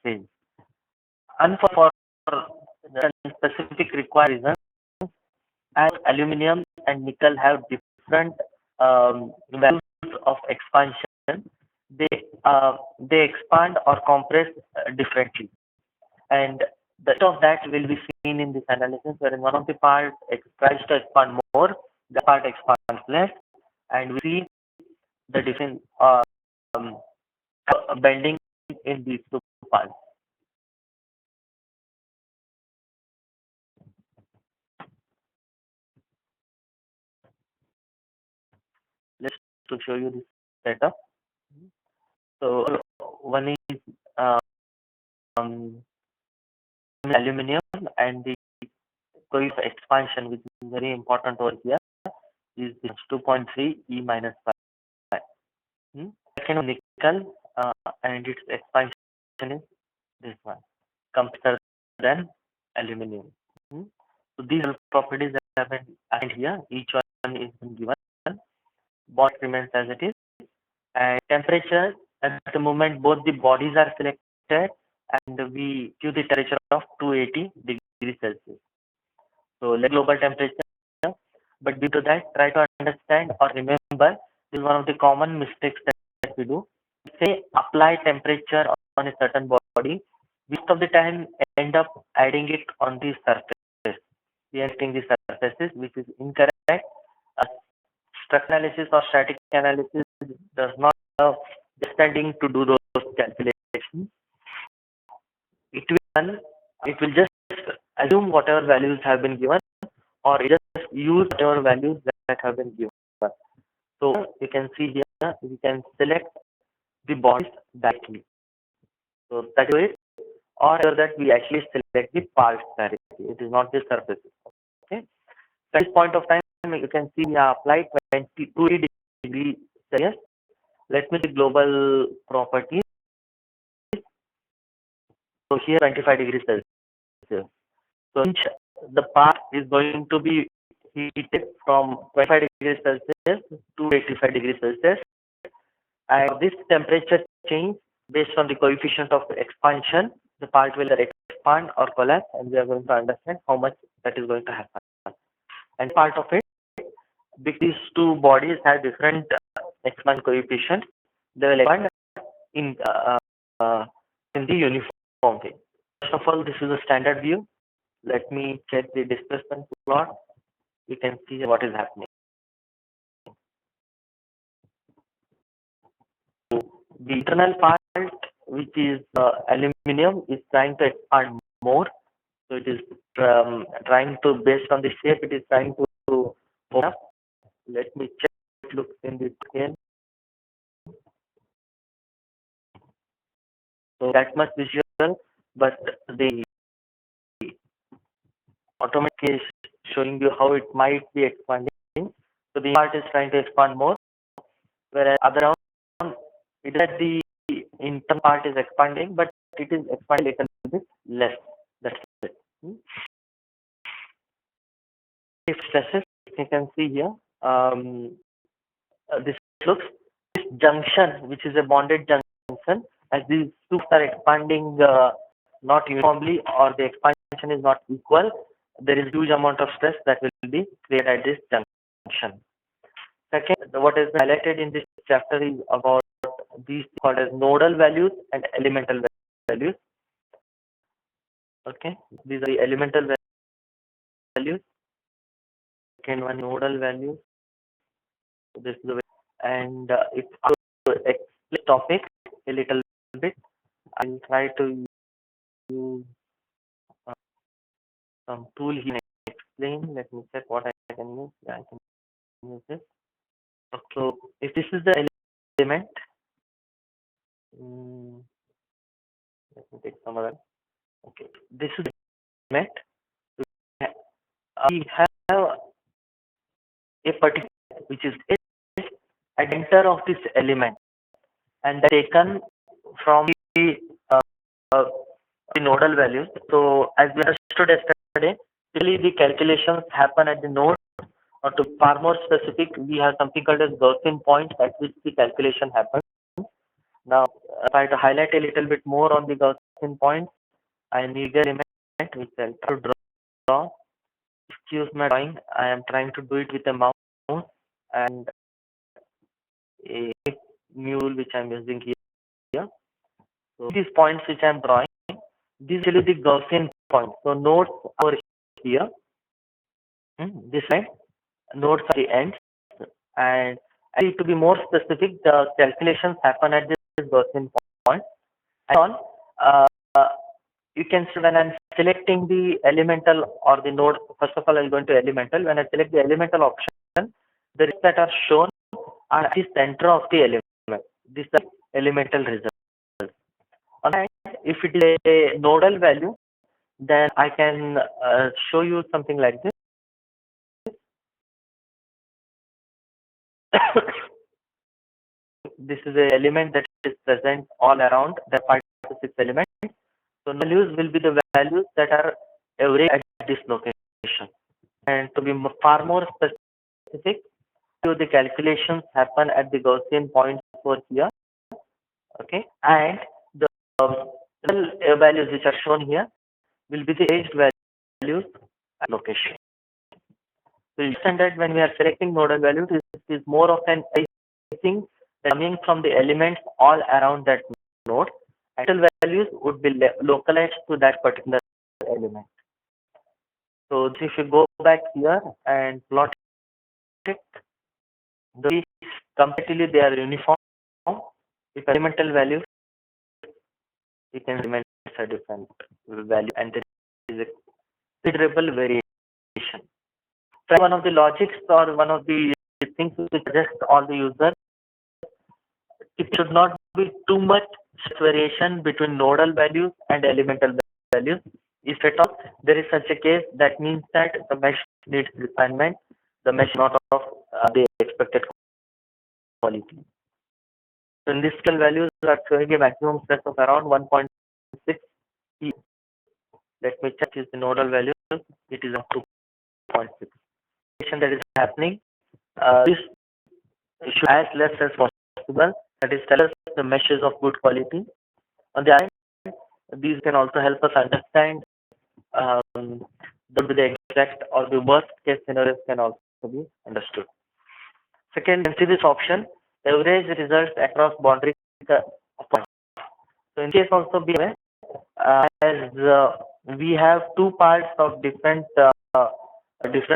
change. And for specific required reasons, as aluminum and nickel have different values of expansion, they expand or compress differently. And the rest of that will be seen in this analysis, wherein one of the parts tries to expand more, the part expands less, and we see the different bending in these two parts. Let's to show you this setup. So one is aluminum and the coefficient of expansion, which is very important over here, is 2.3 E minus 5. Second nickel and its expansion is this one, compared than aluminum. So these are properties that have been assigned here. Each one is been given. Bond remains as it is. And temperature, at the moment both the bodies are selected and we give the temperature of 280 degrees Celsius. So let global temperature, but due to that, try to understand or remember, this is one of the common mistakes that we do. Say apply temperature on a certain body, most of the time end up adding it on the surface. We are adding the surfaces, which is incorrect. Structural analysis or static analysis does not have understanding to do those calculations. It will just assume whatever values have been given, or just use whatever values that have been given. So you can see here, we can select the bodies directly. So that is it, or that we actually select the parts directly. It is not the surfaces. Okay. At this point of time, you can see we have applied 22 degrees Celsius. Let me see global properties. So here 25 degrees Celsius. So the part is going to be heated from 25 degrees Celsius to 85 degrees Celsius. And this temperature change based on the coefficient of expansion, the part will expand or collapse, and we are going to understand how much that is going to happen. And part of it, because these two bodies have different expansion coefficient, they will expand in the uniform way. First of all, this is a standard view. Let me check the displacement plot. You can see what is happening. The internal part, which is aluminum, is trying to expand more. So it is trying to, based on the shape, it is trying to open up. Let me check. It looks in the scale. So that much visual, but the automatic is showing you how it might be expanding. So the part is trying to expand more, whereas other round, it is that the internal part is expanding, but it is expanding a little bit less. That's it. If stresses, you can see here, this looks, this junction, which is a bonded junction, as these two are expanding not uniformly, or the expansion is not equal, there is huge amount of stress that will be created at this junction. Second, what is highlighted in this chapter is about these called as nodal values and elemental values. Okay, these are the elemental values. Second one, nodal values. So this is the way, and if I explain the topic a little bit, I'll try to use some tool here to explain. Let me check what I can use. Yeah, I can use this. So if this is the element, let me take some other. Okay, this is the element. We have a particular which is at the center of this element, and taken from uh, the nodal values. So as we understood yesterday, really the calculations happen at the node. Or to be far more specific, we have something called as Gaussian points at which the calculation happens. Now, if I to highlight a little bit more on the Gaussian points, I need an element which I'll try to draw. Excuse my drawing. I am trying to do it with a mouse and a mule which I'm using here. So these points which I'm drawing, these are the Gaussian points. So nodes over here. This line, nodes are the ends, and to be more specific, the calculations happen at this Gaussian point. And on, you can see when I'm selecting the elemental or the node. First of all, I'll go into elemental. When I select the elemental option, the results that are shown are at the center of the element. This is the elemental result. And if it is a nodal value, then I can show you something like this. This is an element that is present all around the 5 to 6 elements. So values will be the values that are average at this location. And to be far more specific, so the calculations happen at the Gaussian points over here. Okay, and the values which are shown here will be the aged values at location. So you understand that when we are selecting nodal values, it is more of an thing coming from the elements all around that node. Actual values would be localized to that particular element. So if you go back here and plot it, these completely they are uniform. If elemental values, you can remain a different value, and there is a considerable variation. So one of the logics or one of the things to suggest all the users, it should not be too much variation between nodal values and elemental values. If at all there is such a case, that means that the mesh needs refinement. The mesh not of the expected quality. So in this scale, values are showing a maximum stress of around 1.6 E. Let me check is the nodal value. It is up to 2.6. That is happening. This should as less as possible. That is, tell us the mesh is of good quality. On the other hand, these can also help us understand the exact or the worst case scenarios can also be understood. Second, consider this option, average results across boundary points. So in case also be aware, as we have two parts of different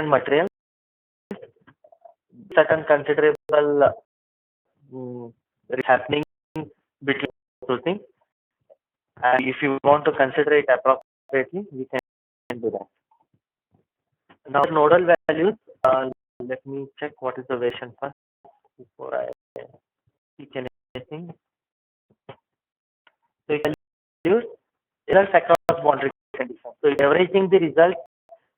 materials, certain considerable happening two things. And if you want to consider it appropriately, we can do that. Now, nodal values, let me check what is the variation first before I speak anything. So, you can use results across boundary conditions. So, averaging the results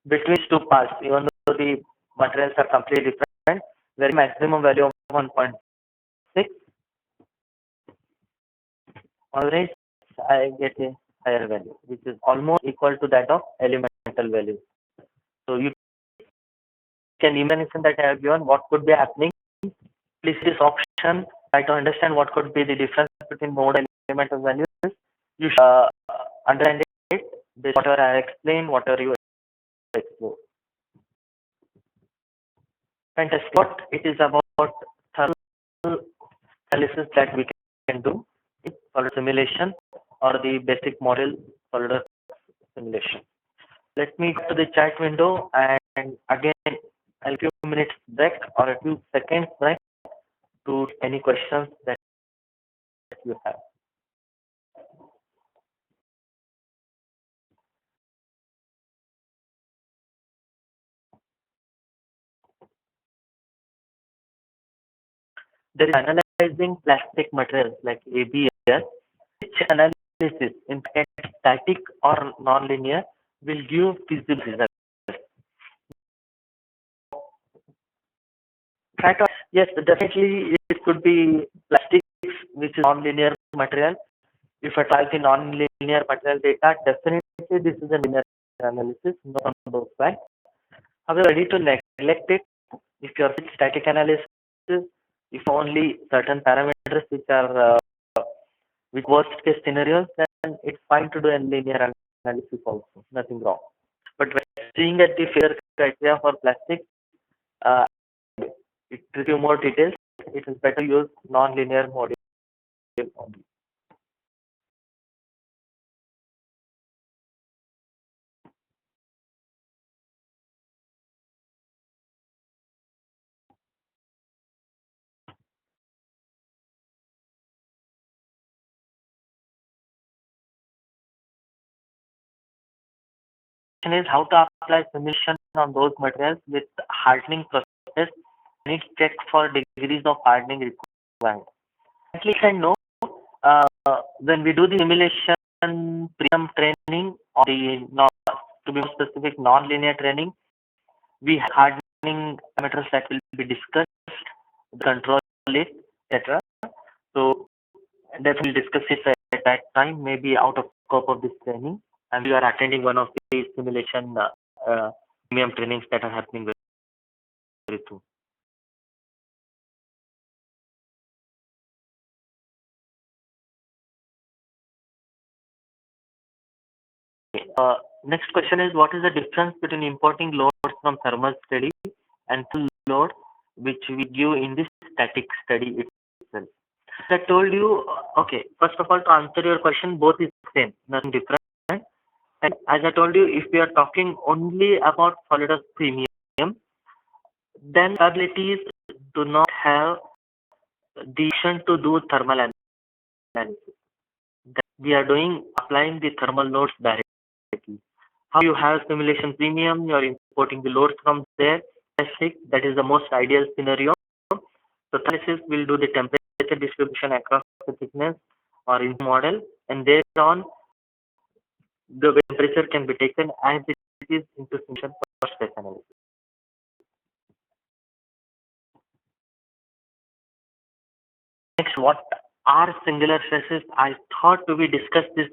between two parts, even though the materials are completely different, very maximum value of 1.6. Average, I get a higher value, which is almost equal to that of elemental value. So, you can imagine that I have given what could be happening. Please this option, try to understand what could be the difference between node and elemental values. You should understand it based on whatever I explain, whatever you explore. Fantastic. What it is about thermal analysis that we can do in solid simulation or the basic model solid simulation. Let me go to the chat window and again I'll give a minute break or a few seconds break to any questions that you have. There is analyzing plastic materials like ABS, which analysis in static or nonlinear will give feasible results. Yes, definitely it could be plastics, which is nonlinear material. If I try the nonlinear material data, definitely this is a linear analysis, not on those facts. However, ready to neglect it if you are with static analysis, if only certain parameters which are with worst case scenarios, then it's fine to do a linear analysis also, nothing wrong. But when seeing at the failure criteria for plastic, it gives you more details. It is better to use non-linear model only. Is how to apply simulation on those materials with hardening process. Need check for degrees of hardening required. At least I know when we do the simulation premium training or the to be more specific non-linear training, we have hardening parameters that will be discussed, control it, etc. So that we'll discuss it at that time, maybe out of scope of this training, and we are attending one of the simulation premium trainings that are happening very soon. Next question is, what is the difference between importing loads from thermal study and full load which we give in this static study itself? As I told you, okay, first of all, to answer your question, both is same, nothing different. And as I told you, if we are talking only about Solidus premium, then abilities do not have the option to do thermal analysis. We are applying the thermal loads directly. How you have simulation premium, you are importing the loads from there. That is the most ideal scenario. So analysis will do the temperature distribution across the thickness or in model, and thereon the temperature can be taken as it is into simulation for stress analysis. Next, what are singular stresses? I thought we discussed this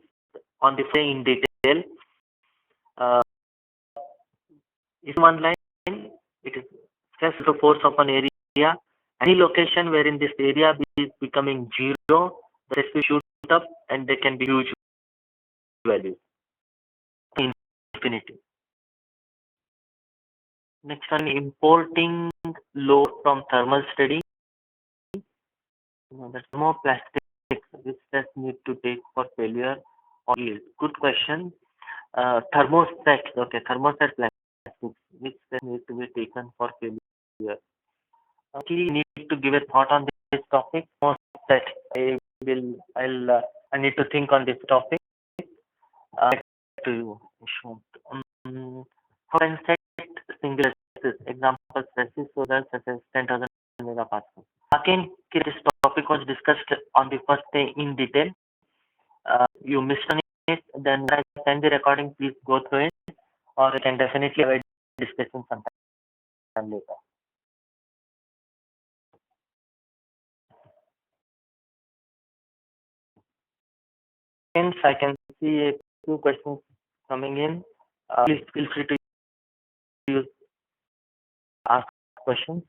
on the way in detail. Is one line, it is stress to force of an area. Any location wherein this area is becoming zero, the stress will shoot up and there can be huge values. Infinity. Next one, importing load from thermal study. The thermoplastics, which stress need to take for failure or yield? Good question. Thermostats, okay, thermostat plastics, which stress need to be taken for failure? Actually, need to give a thought on this topic. That I'll I need to think on this topic. To you, Nishant. How can set single stresses? Example stresses so that such as 10,000 megapascal. Again, this topic was discussed on the first day in detail. You missed on it, then when I send the recording, please go through it, or you can definitely have a discussion sometime later. Hence, I can see a few questions coming in. Please feel free to use ask questions.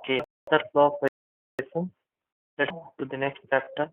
Okay, after flow of questions, let's move to the next chapter.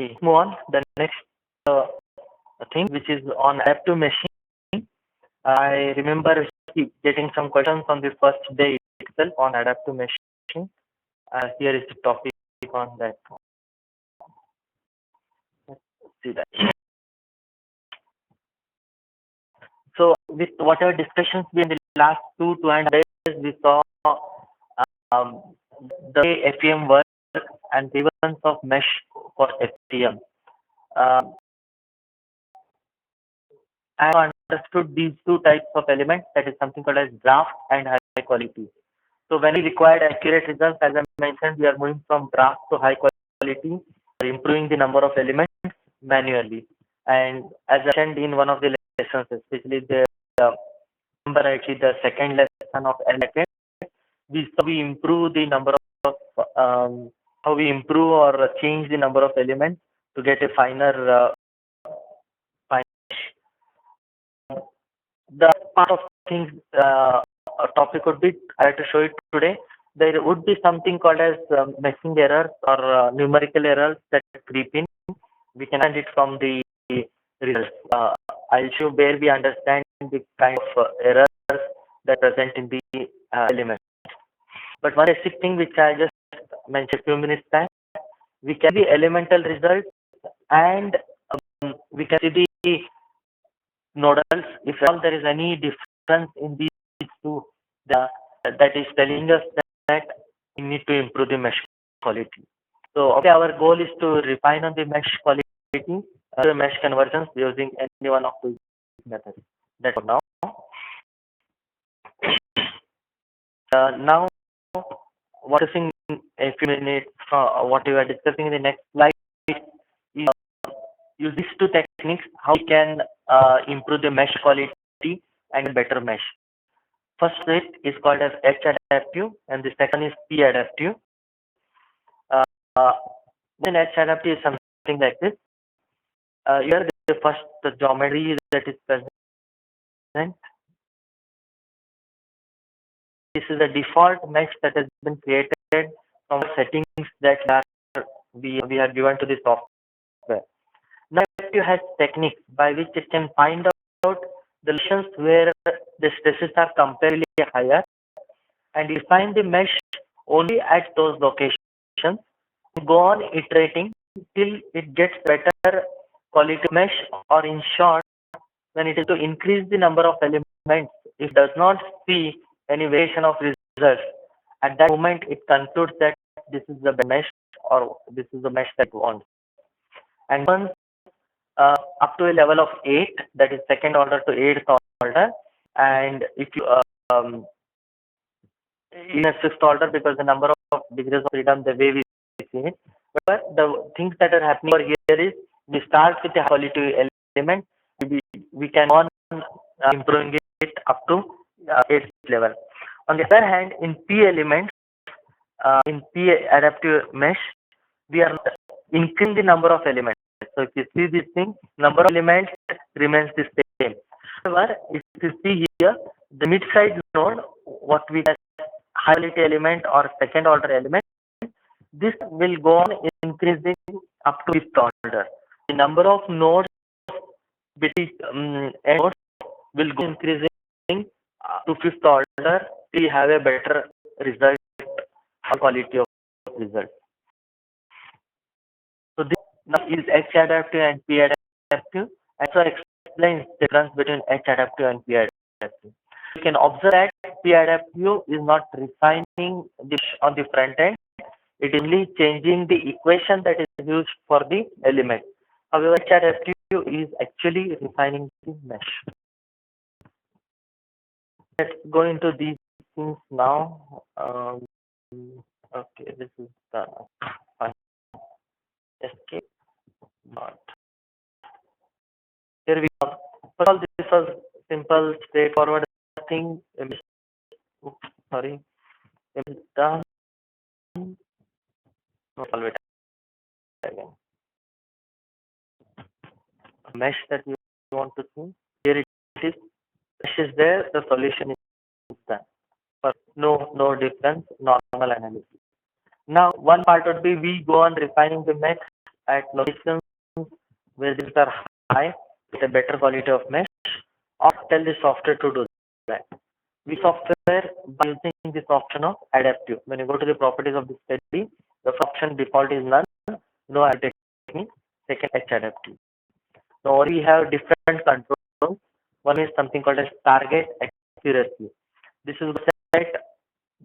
Okay, move on. The next thing, which is on adaptive machine. I remember getting some questions on the first day itself on adaptive machine. Here is the topic on that. Let's see that. So, with whatever discussions we in the last 2.5 days, we saw um, the way FEM works and the importance of mesh for FEM. Um, I have understood these two types of elements, that is something called as draft and high quality. So when we required accurate results, as I mentioned, we are moving from draft to high quality, improving the number of elements manually. And as I mentioned in one of the lessons, especially the remember actually the second lesson of LK, we improve the number of how we improve or change the number of elements to get a finer the part of things topic would be I have to show it today. There would be something called as meshing errors or numerical errors that creep in. We can find it from the results. I'll show where we understand the kind of errors that present in the element. But one basic thing which I just mentioned a few minutes back, we can see the elemental results and we can see the nodals. If all there is any difference in these two, that is telling us that we need to improve the mesh quality. So okay, our goal is to refine on the mesh quality, the mesh conversions using any one of these methods. That's for now. Now, what is in a few minutes, what we are discussing in the next slide is use these two techniques, how we can improve the mesh quality and better mesh. First it is called as H adaptive and the second is P adaptive. Uh, then H adaptive is something like this. Here the first the geometry that is present. This is a default mesh that has been created from settings that we are given to the software. Now it has techniques by which it can find out the locations where the stresses are comparatively higher and define the mesh only at those locations. Go on iterating till it gets better quality mesh, or in short, when it is to increase the number of elements, it does not see any variation of results. At that moment, it concludes that this is the mesh or this is the mesh that it wants. And once up to a level of 8, that is second order to 8th order, and if you in a fifth order, because the number of degrees of freedom, the way we see it. But the things that are happening over here is we start with a quality element, we can on improving it up to 8th level. On the other hand, in P elements, in P adaptive mesh, we are increasing the number of elements. So if you see this thing, number of elements remains the same. However, if you see here, the mid-side node, what we have high quality element or second order element, this will go on increasing up to fifth order. The number of nodes between nodes will go increasing to fifth order. We have a better result or quality of result. So this now is H adaptive and P adaptive. And so explains the difference between H adaptive and P adaptive. You can observe that P adaptive is not refining this on the front end. It is only changing the equation that is used for the element. However, H adaptive is actually refining the mesh. Let's go into these things now. Okay, this is the escape. Not. Here we go. First of all, this was simple, straightforward thing. Oops, sorry. Done. Solve it again. Mesh that you want to see. Here it is. Mesh is there. The solution is done. But no difference. Normal analysis. Now, one part would be we go on refining the mesh at locations where these are high with a better quality of mesh, or tell the software to do that. We software by using this option of adaptive. When you go to the properties of the study, the option default is none, no adaptive technique, second H adaptive. Now we have different controls. One is something called as target accuracy. This is set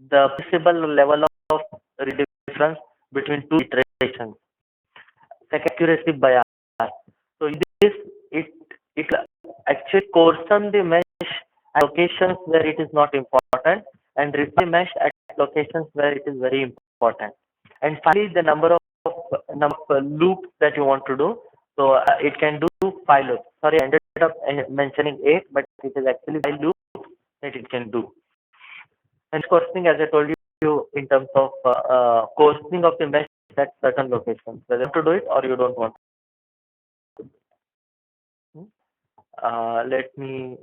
the possible level of difference between two iterations. Second, accuracy bias. So in this, it actually coarsen the mesh at locations where it is not important and refine the mesh at locations where it is very important. And finally, the number of loops that you want to do. So it can do 5 loops. Sorry, I ended up mentioning 8, but it is actually 5 loops that it can do. And coarsening, as I told you, in terms of coarsening of the mesh at certain locations, whether you want to do it or you don't want to. Let me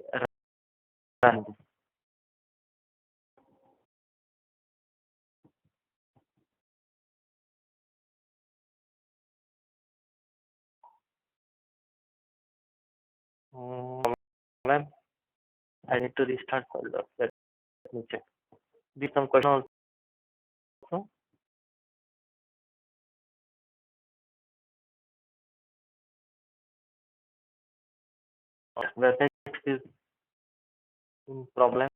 run this. I need to restart folder. Let me check. These some questions also. Website is in problem.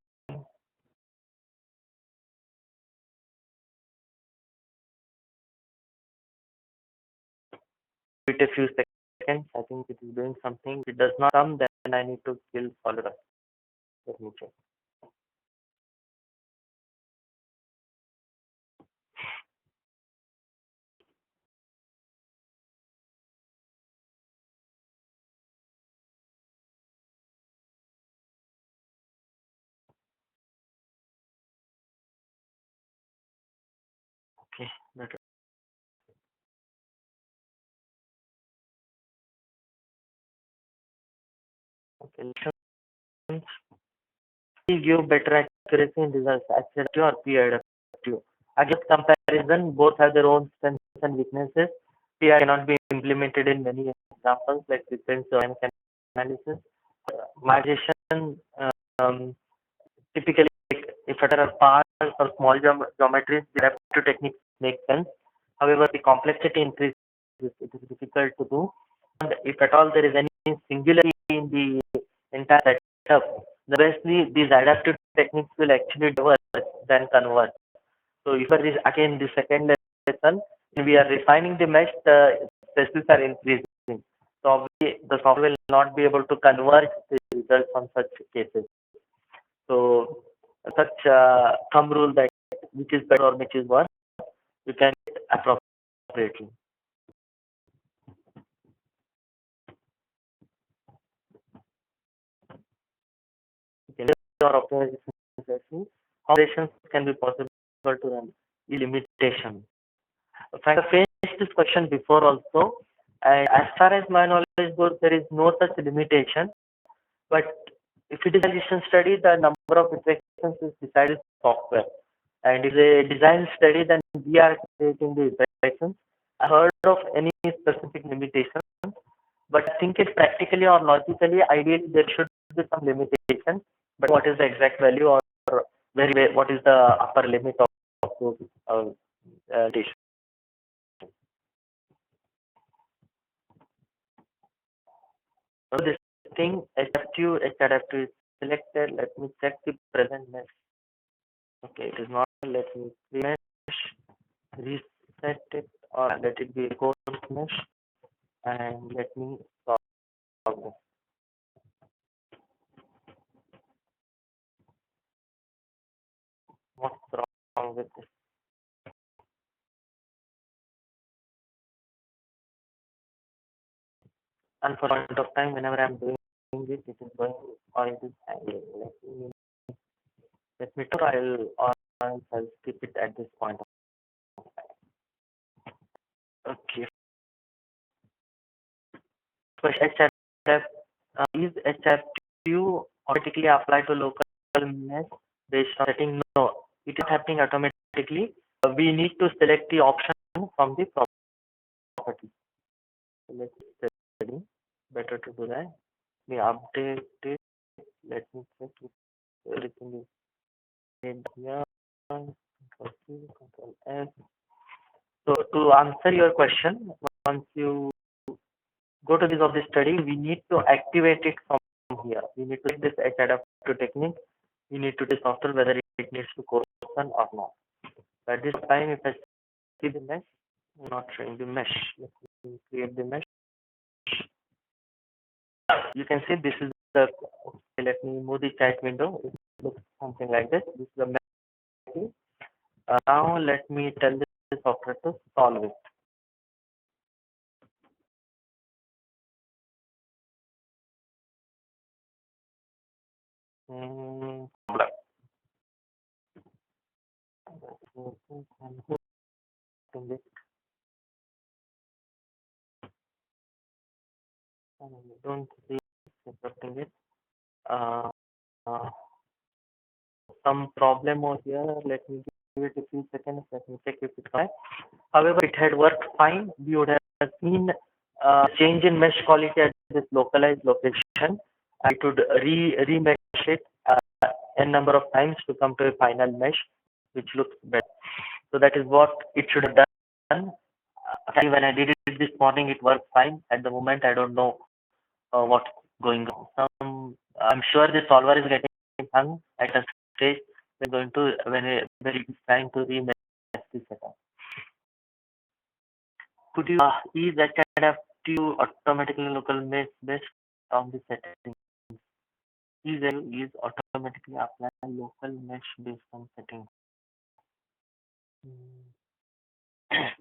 it a few seconds. I think it is doing something. If it does not come, then I need to kill follower. Let me check. Okay, better. Okay, give better accuracy in results, accelerative or p-adaptive. Against comparison, both have their own strengths and weaknesses. P-I cannot be implemented in many examples like frequency or analysis. Migration, um, typically, if there are parts or small geometries, the adaptive techniques make sense. However, the complexity increases, it is difficult to do. And if at all there is any singularity in the entire setup, the best these adaptive techniques will actually diverge than converge. So if there is again the second lesson, we are refining the mesh, the stresses are increasing. So obviously the software will not be able to converge the results from such cases. So such thumb rule that which is better or which is worse, you can appropriately. Okay, or optimization operations can be possible to run limitation. I faced this question before also, and as far as my knowledge goes, there is no such limitation. But if it is a decision study, the number of iterations is decided software. And if a design study, then we are creating the iterations. I heard of any specific limitation, but I think it practically or logically, ideally there should be some limitation. But what is the exact value or what is the upper limit of those limitations? So this thing adaptive is selected. Let me check the present mesh. Okay, it is not. Let me mesh, reset it, or let it be a course mesh, and let me solve this. What's wrong with this? And for point of time, whenever I'm doing this, it is going or it is hanging. Let me try. I'll skip it at this point. Okay. So HRF is HRF automatically applied to local mesh based on setting? No, it is happening automatically. We need to select the option from the property. So let's study. Better to do that. We update it. Let me check if everything is made here. Control C, Control S. So to answer your question, once you go to this of the study, we need to activate it from here. We need to take this adaptive technique. We need to test software whether it needs to correlation or not. At this time, if I see the mesh, I'm not showing the mesh. Let me create the mesh. You can see this is the. Okay, let me move the chat window. It looks something like this. This is the mesh. Now let me tell the software to solve it. Don't see interrupting it. Uh, some problem over here. Let me give it a few seconds. Let me check if it's fine. However, it had worked fine. We would have seen change in mesh quality at this localized location. I could remesh it n number of times to come to a final mesh, which looks better. So that is what it should have done. When I did it this morning, it worked fine. At the moment, I don't know what's going on. I'm sure the solver is getting hung at a stage when it is trying to remesh the setup. Could you ease that automatically local mesh based on the settings. This value is automatically applied local mesh based on settings.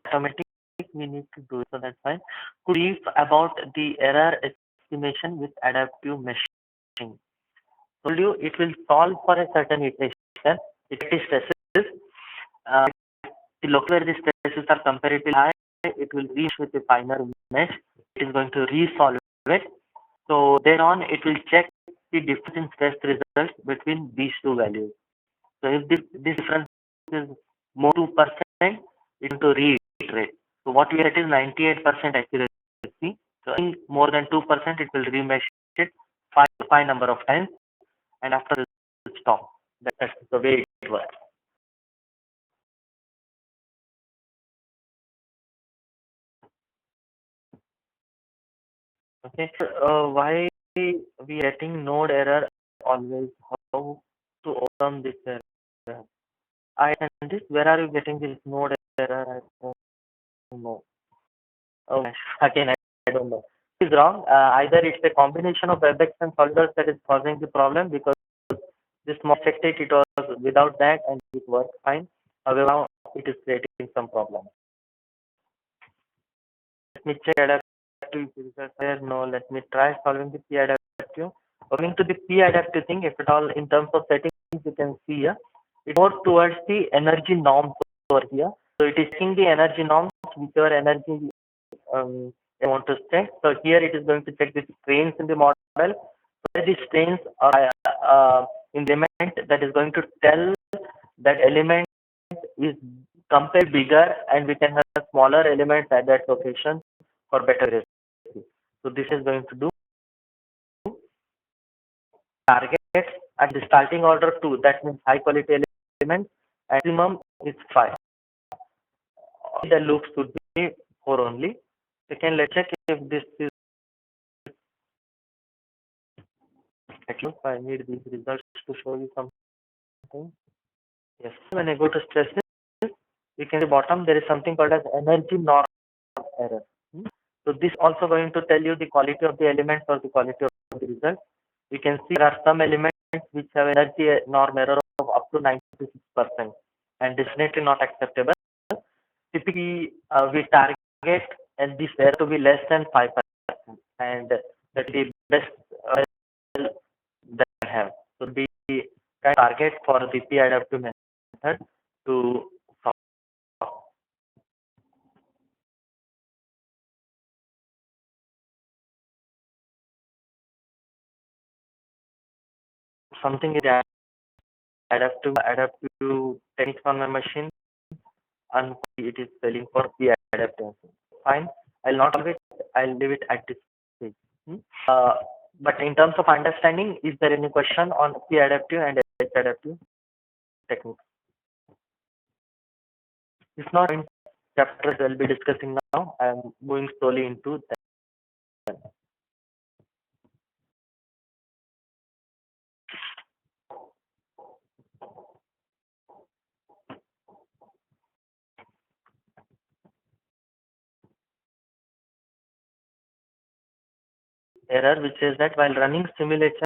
Automatic we need to do it, so that's fine. Brief about the error estimation with adaptive meshing. Told you it will solve for a certain iteration. It is stresses. Uh, the local where the stresses are comparatively high, it will reach with a finer mesh. It is going to resolve it. So then on, it will check the difference in stress results between these two values. So if this difference is more 2%, it's going to reiterate. So what we get is 98% accuracy. So in more than 2%, it will remesh it five number of times, and after it will stop. That's the way it works. Okay. Why we getting node error always? How to overcome this error? I and this. Where are you getting this node error? I don't know. Oh, again, I don't know. It's wrong. Either it's a combination of WebEx and solvers that is causing the problem, because this small checked it was without that and it worked fine. However, now it is creating some problem. Let me check adaptive results there. No, let me try solving the P adaptive. According to the P adaptive thing, if at all in terms of settings, you can see here, it more towards the energy norms over here. So it is checking the energy norms, whichever energy I want to check. So here it is going to check the strains in the model. Where the strains are in the element, that is going to tell that element is compared bigger, and we can have smaller elements at that location for better accuracy. So this is going to do targets at the starting order 2. That means high quality elements. Maximum is 5. The loops should be 4 only. Second, let's check if this is accurate. I need these results to show you something. Yes. When I go to stresses, you can see bottom there is something called as energy norm error. So this also going to tell you the quality of the elements or the quality of the result. You can see there are some elements which have energy norm error of up to 96%, and definitely not acceptable. Typically, we target and this error to be less than 5%, and that the best that I have. So the target for the P adaptive method to something is adaptive techniques on my machine, and it is spelling for P adaptive. Fine, I'll not leave it. I'll leave it at this stage. But in terms of understanding, is there any question on P adaptive and H adaptive techniques? If not, in chapters I'll be discussing now. I am going slowly into them. Error which says that while running simulation,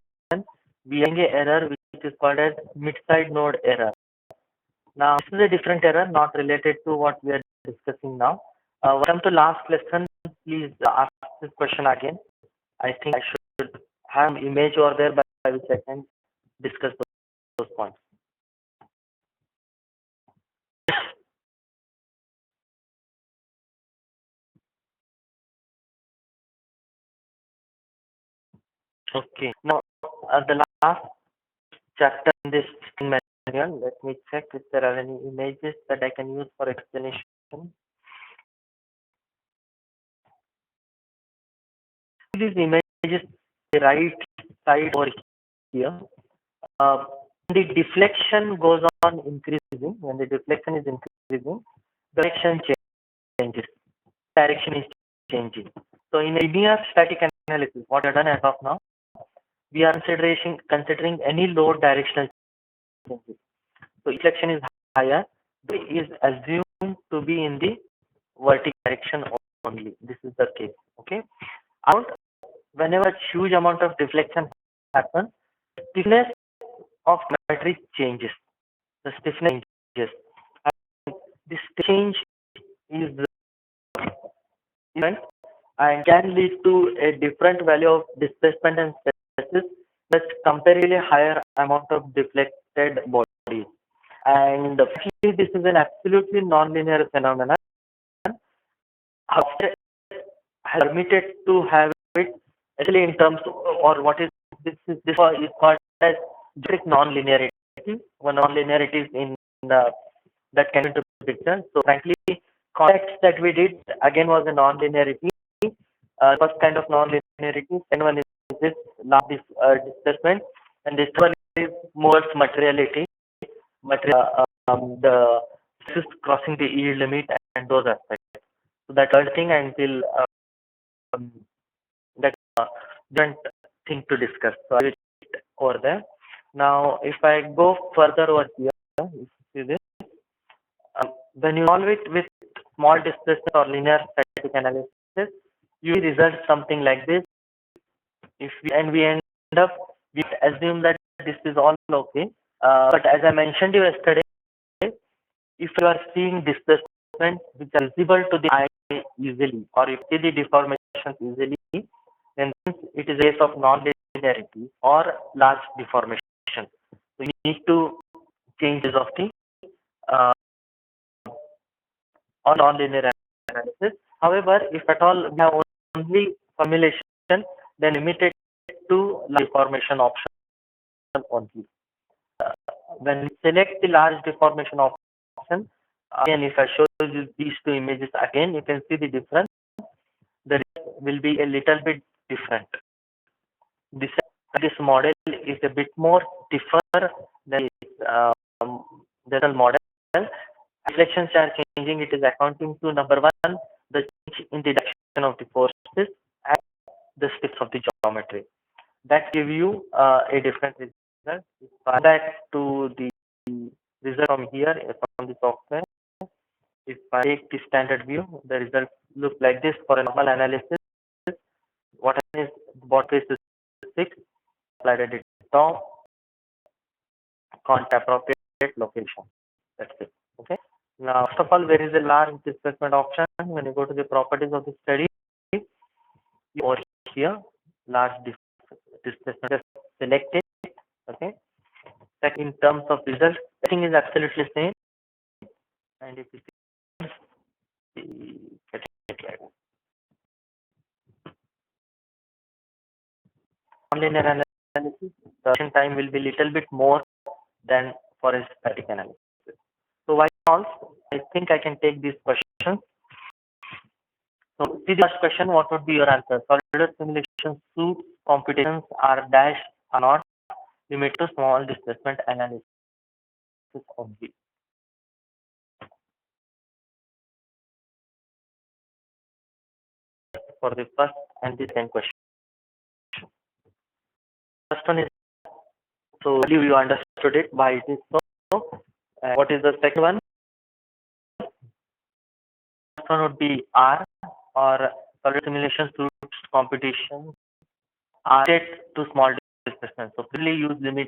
we have an error which is called as mid-side node error. Now, this is a different error, not related to what we are discussing now. Welcome to last lesson. Please ask this question again. I think I should have an image over there by which I can discuss those points. Okay. Now, the last chapter in this manual, let me check if there are any images that I can use for explanation. These images, the right side over here. The deflection goes on increasing. When the deflection is increasing, direction changes. Direction is changing. So in linear static analysis, what we have done as of now, we are considering any load directional changes. So deflection is higher, is assumed to be in the vertical direction only. This is the case. Okay. Amount, whenever a huge amount of deflection happens, stiffness of geometry changes. The stiffness changes. And this change is different and can lead to a different value of displacement and stresses with comparatively higher amount of deflected bodies. And actually, this is an absolutely non-linear phenomenon. However, has permitted to have it actually in terms of, or what is this is called as geometric non-linearity. One non-linearity is in the that came into picture. So frankly, context that we did again was a non-linearity. First kind of non-linearity. Second one is this large displacement, and this one is more materiality. The this is crossing the yield limit and those aspects. So that third thing until um, that different thing to discuss. So I will over there. Now, if I go further over here, you see this. When you solve it with small displacement or linear static analysis, you will result something like this. If we, and we end up, we assume that this is all okay. But as I mentioned you yesterday, if you are seeing displacement which are visible to the eye easily, or if you see the deformations easily, then it is a case of non-linearity or large deformation. So you need to change this of the uh, or non-linear analysis. However, if at all we have only formulation, then limited to large deformation option only. When we select the large deformation option, again, if I show you these two images again, you can see the difference. The result will be a little bit different. This model is a bit more stiffer than the model. Reflections are changing. It is accounting to number one, the change in the direction of the forces and the steps of the geometry. That give you a different result. If I back to the result from here from the software, if I take the standard view, the results look like this for a normal analysis. What is bot face is 6, applied at the top, count appropriate location. That's it. Okay. Now, first of all, where is the large displacement option? When you go to the properties of the study, over here, large displacement is selected. Okay. In terms of results, everything is absolutely same. And if you see non-linear analysis, the action time will be little bit more than for a static analysis. So why not? I think I can take these questions. So see the first question, what would be your answer? Solid simulation suits computations are dash are not limited to small displacement analysis only. For the first and the second question. First one is, so you understood it, why it is so. What is the second one? First one would be R, or solid simulation suits computation are set to small displacement. So really use limit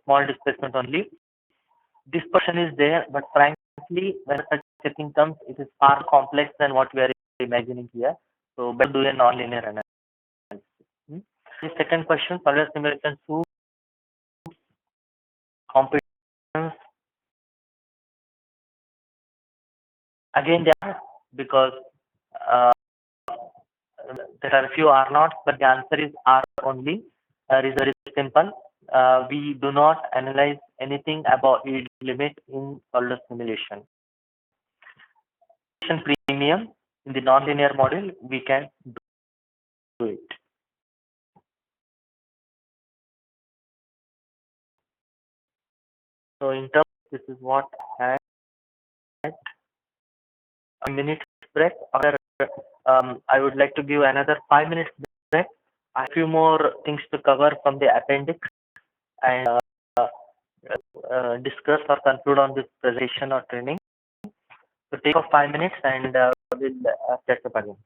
small displacement only. This question is there, but frankly, when such a thing comes, it is far complex than what we are imagining here. So better do a non-linear analysis. The second question, solid simulation suits computations. Again, there are, because there are a few R naughts, but the answer is R only. Is very simple. We do not analyze anything about yield limit in solid simulation. Premium in the nonlinear model, we can do it. So in terms, this is what I had a minute break. Or I would like to give another 5 minutes break. I have a few more things to cover from the appendix and discuss or conclude on this presentation or training. So take off 5 minutes and will catch up again.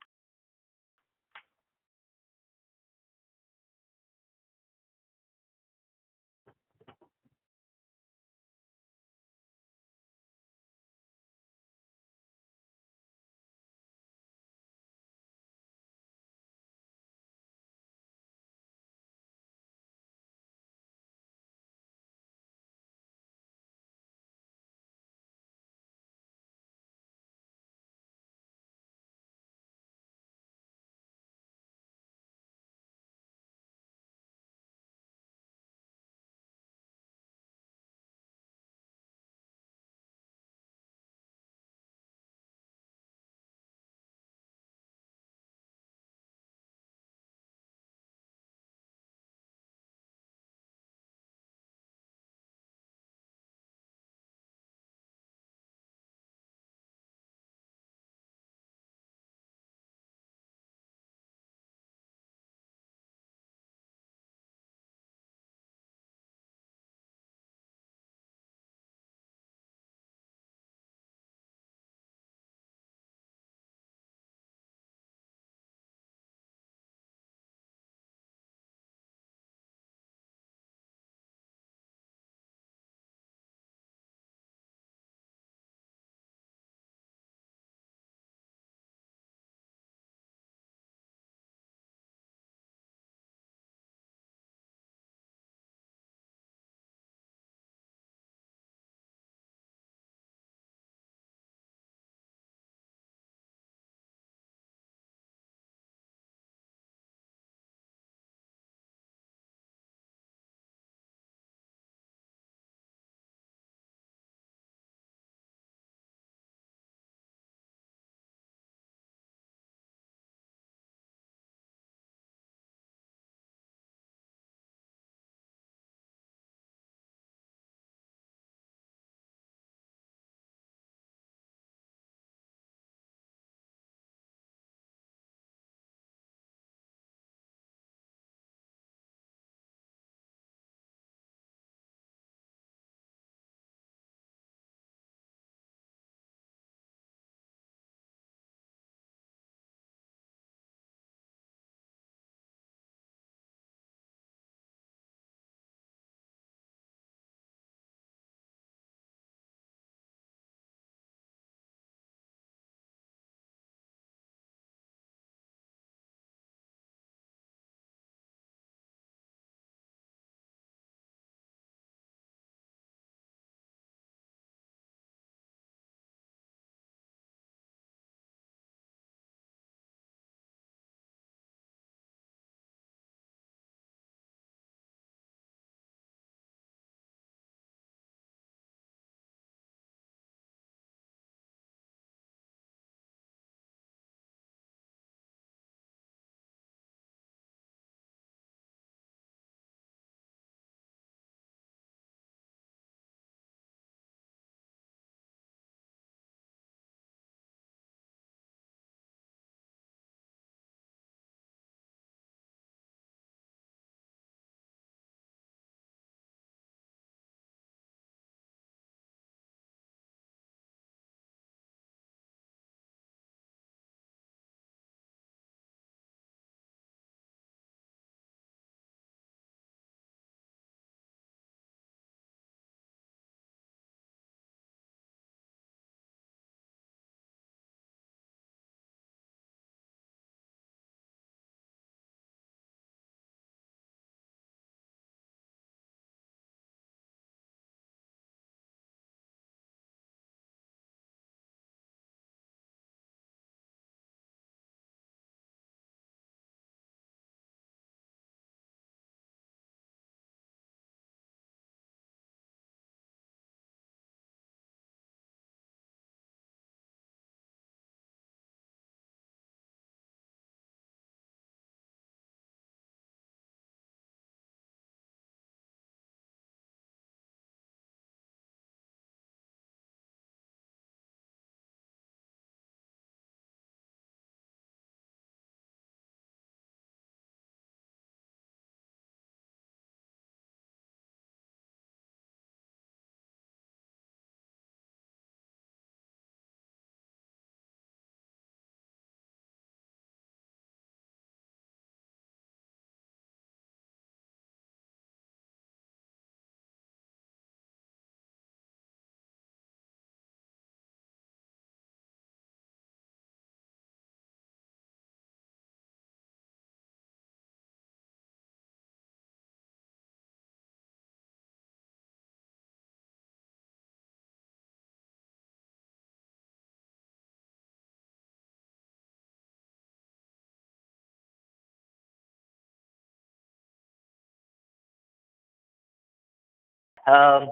Um,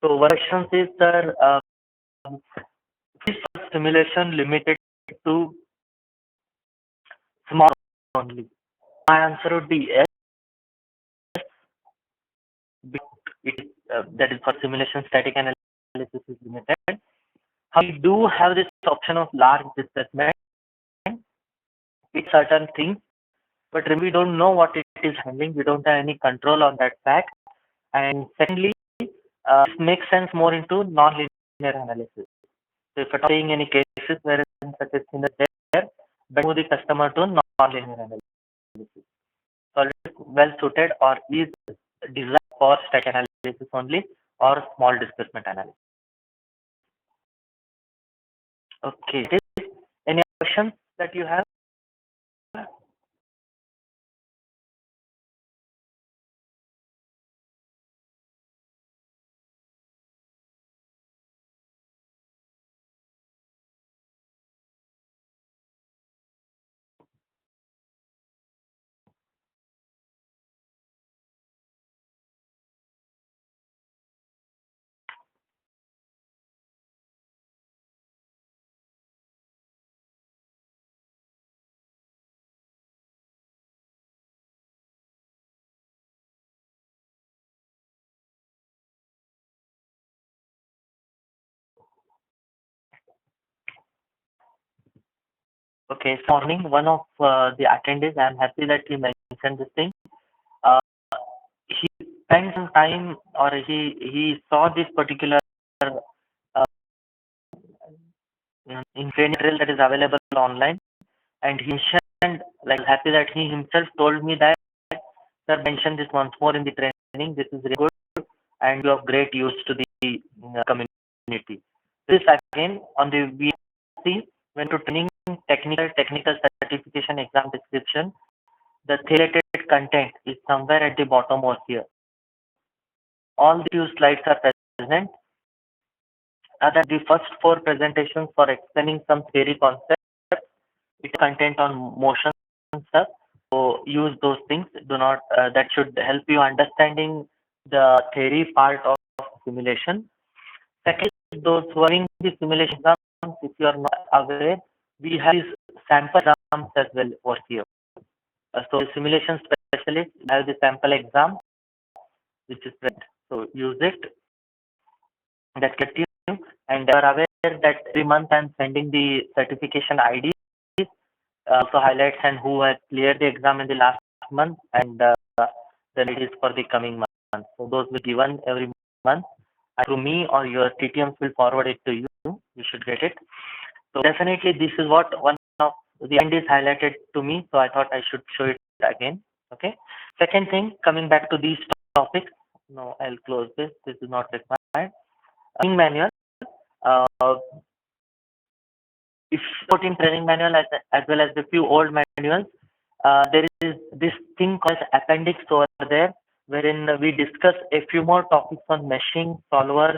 so one question is, sir, is simulation limited to small only? My answer would be yes. But that is for simulation static analysis is limited. We do have this option of large displacement with certain things, but we don't know what it is handling. We don't have any control on that fact. And secondly, this makes sense more into non-linear analysis. So if you're saying any cases where such a thing is there, but move the customer to non-linear analysis. So it is well suited or is designed for static analysis only or small displacement analysis. Okay. Any questions that you have? Okay, so morning, one of the attendees, I'm happy that he mentioned this thing. Uh, he spent some time or he saw this particular uh, in training material that is available online, and he mentioned, like, happy that he himself told me that, sir, mention this once more in the training. This is really good and you of great use to the community. This again on the VC when to training technical certification exam description. The related content is somewhere at the bottom or here. All the few slides are present. Other the first four presentations for explaining some theory concepts, with content on motion stuff. So use those things. Do not that should help you understanding the theory part of simulation. Second, those who are in the simulation exams, if you are not aware, we have these sample exams as well over here. So simulation specialists have the sample exam, which is present. So use it. That gets you. And they are aware that every month I'm sending the certification IDs, also highlights and who has cleared the exam in the last month and then it is for the coming month. So those will be given every month. And to me or your TTMs will forward it to you. You should get it. So definitely this is what one of the end is highlighted to me. So I thought I should show it again. Okay. Second thing, coming back to these topics. No, I'll close this. This is not required. Manual. Uh, if put in training manual as well as the few old manuals, there is this thing called appendix over there, wherein we discuss a few more topics on meshing, solver,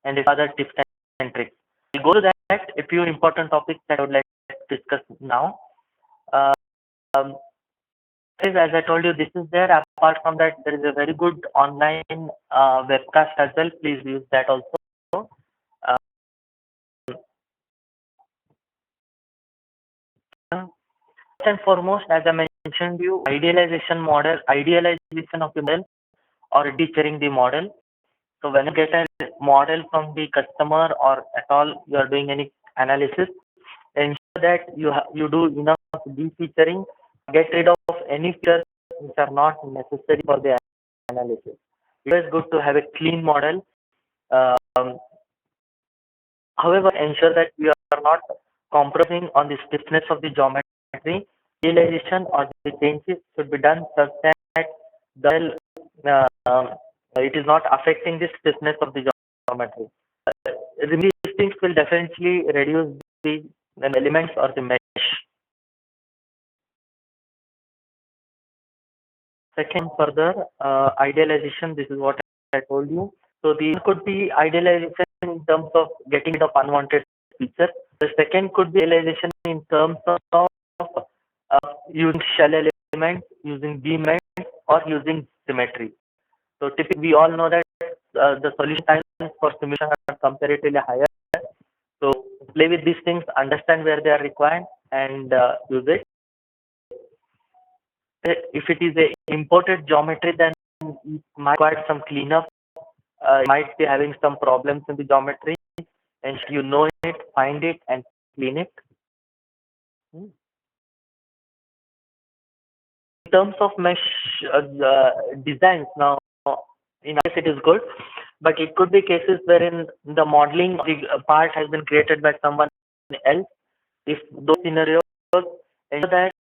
and other tips and tricks. We'll go to that, a few important topics that I would like to discuss now. Um, as I told you, this is there. Apart from that, there is a very good online webcast as well. Please use that also. Uh, First and foremost, as I mentioned you, idealization of the model or deterring the model. So when you get a model from the customer or at all you are doing any analysis, ensure that you do enough de-featuring, get rid of any features which are not necessary for the analysis. It is good to have a clean model. Um, However, ensure that we are not compromising on the stiffness of the geometry. Realization or the changes should be done such that the it is not affecting the stiffness of the geometry. These things will definitely reduce the elements or the mesh. Second, further idealization. This is what I told you. So these could be idealization in terms of getting rid of unwanted features. The second could be idealization in terms of using shell elements, using beam elements, or using symmetry. So typically, we all know that the solution times for simulation are comparatively higher. So play with these things, understand where they are required, and use it. If it is a imported geometry, then it might require some cleanup. You might be having some problems in the geometry, and you know it, find it, and clean it. In terms of mesh designs, now in case it is good, but it could be cases wherein the modeling of the part has been created by someone else. If those scenarios, ensure that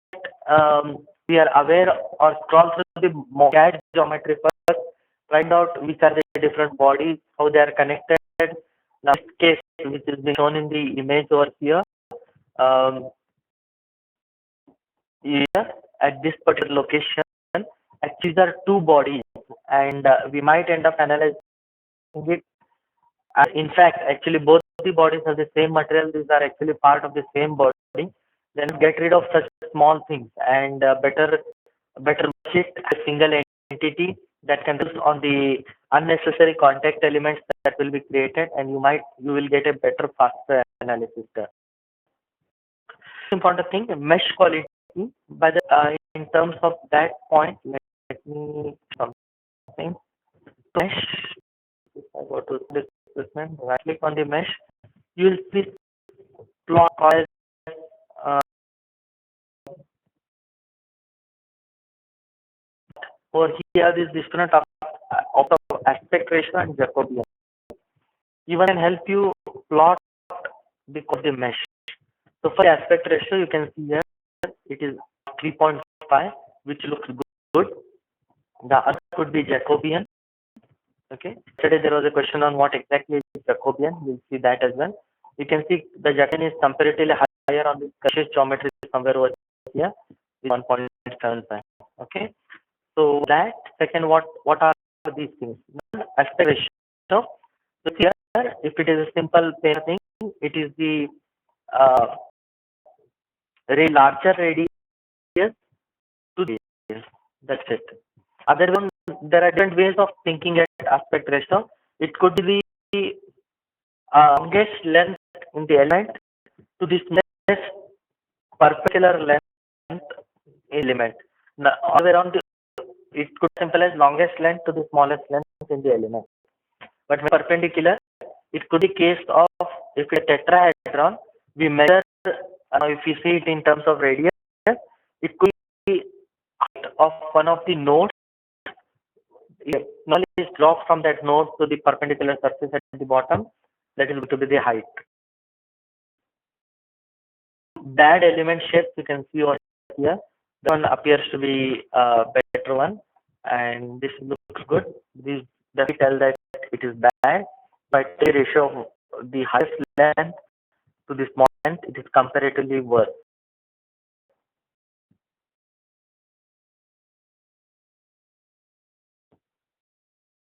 we are aware or scroll through the CAD geometry first, find out which are the different bodies, how they are connected. Now, this case, which is being shown in the image over here, here at this particular location, actually there are two bodies, and we might end up analyzing it. In fact, actually both the bodies have the same material. These are actually part of the same body. Then get rid of such small things and better it a single entity that can focus on the unnecessary contact elements that will be created, and you will get a better, faster analysis there. Important thing, mesh quality. By the in terms of that point, let me something. Mesh. If I go to this equipment, right click on the mesh, you will see plot as over here this different of aspect ratio and Jacobian. Even can help you plot because the mesh. So for aspect ratio, you can see here it is 3.5, which looks good. The other could be Jacobian. Okay. Yesterday there was a question on what exactly is Jacobian. We'll see that as well. You can see the Jacobian is comparatively higher on the surface geometry somewhere over here with 1.75. Okay. So that second, what are these things? Aspect ratio. So here, if it is a simple plane thing, it is the larger radius to the radius. That's it. Other one, there are different ways of thinking at aspect ratio. It could be the longest length in the element to the smallest perpendicular length element. Now, all the way around, it could be simple as longest length to the smallest length in the element. But when perpendicular, it could be case of if a tetrahedron, we measure, if you see it in terms of radius, it could be height of one of the nodes. Null is dropped from that node to the perpendicular surface at the bottom. That is going to be the height. Bad element shapes you can see over here. The one appears to be a better one, and this looks good. This doesn't tell that it is bad, but the ratio of the highest length to the small length, it is comparatively worse.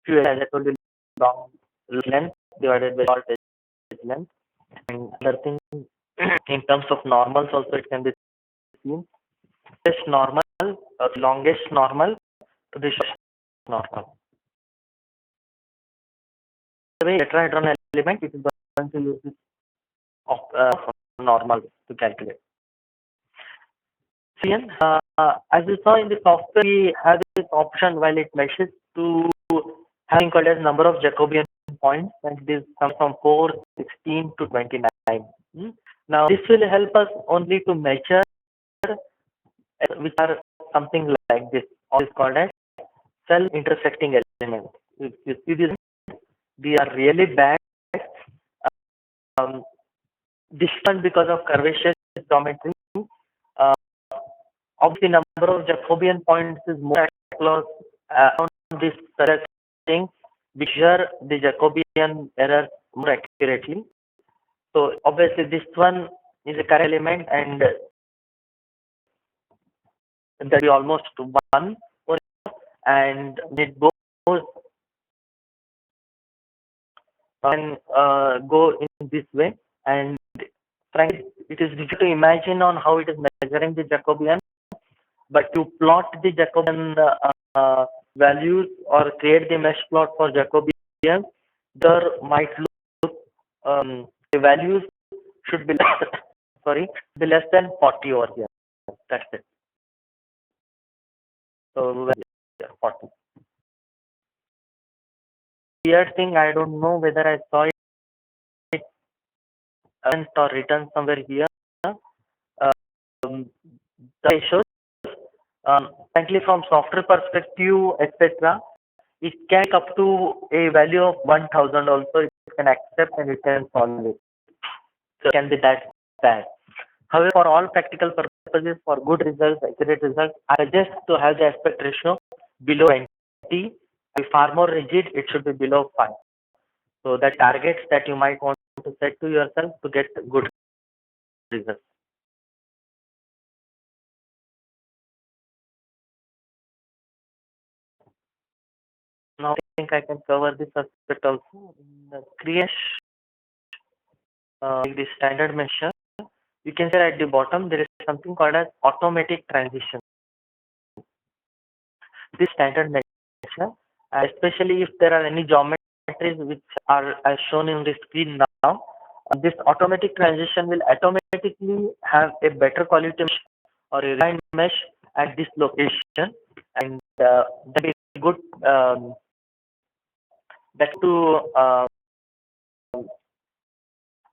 As I told you, long length divided by short length, and other thing in terms of normals also it can be seen. This normal, longest normal to the shortest normal. The way tetrahedron element, it is going to use this normal to calculate. As you saw in the software, we have this option while it meshes to having called as number of Jacobian points, and this comes from 4, 16 to 29. Now this will help us only to measure which are something like this. All is called as cell intersecting elements. If you see this, they are really bad. This one because of curvaceous geometry. Obviously, number of Jacobian points is more close around this thing, which measure the Jacobian error more accurately. So obviously, this one is a correct element, and that is almost 1, and it goes and go in this way. And frankly, it is difficult to imagine on how it is measuring the Jacobian. But to plot the Jacobian values or create the mesh plot for Jacobian here, there might look the values should be less, sorry, be less than 40 over here. That's it. So 40. Weird thing, I don't know whether I saw it or written somewhere here. Um, the issues, frankly, from software perspective, etc., it can take up to a value of 1000 also. It can accept and it can solve it. So it can be that bad. However, for all practical purposes, for good results, accurate results, I suggest to have the aspect ratio below 20. If far more rigid, it should be below 5. So the targets that you might want to set to yourself to get good results. Now I think I can cover this aspect also. In the creation, the standard measure, you can see at the bottom there is something called as automatic transition. This standard measure, especially if there are any geometries which are as shown in the screen now, this automatic transition will automatically have a better quality mesh or a refined mesh at this location, and that is good. That to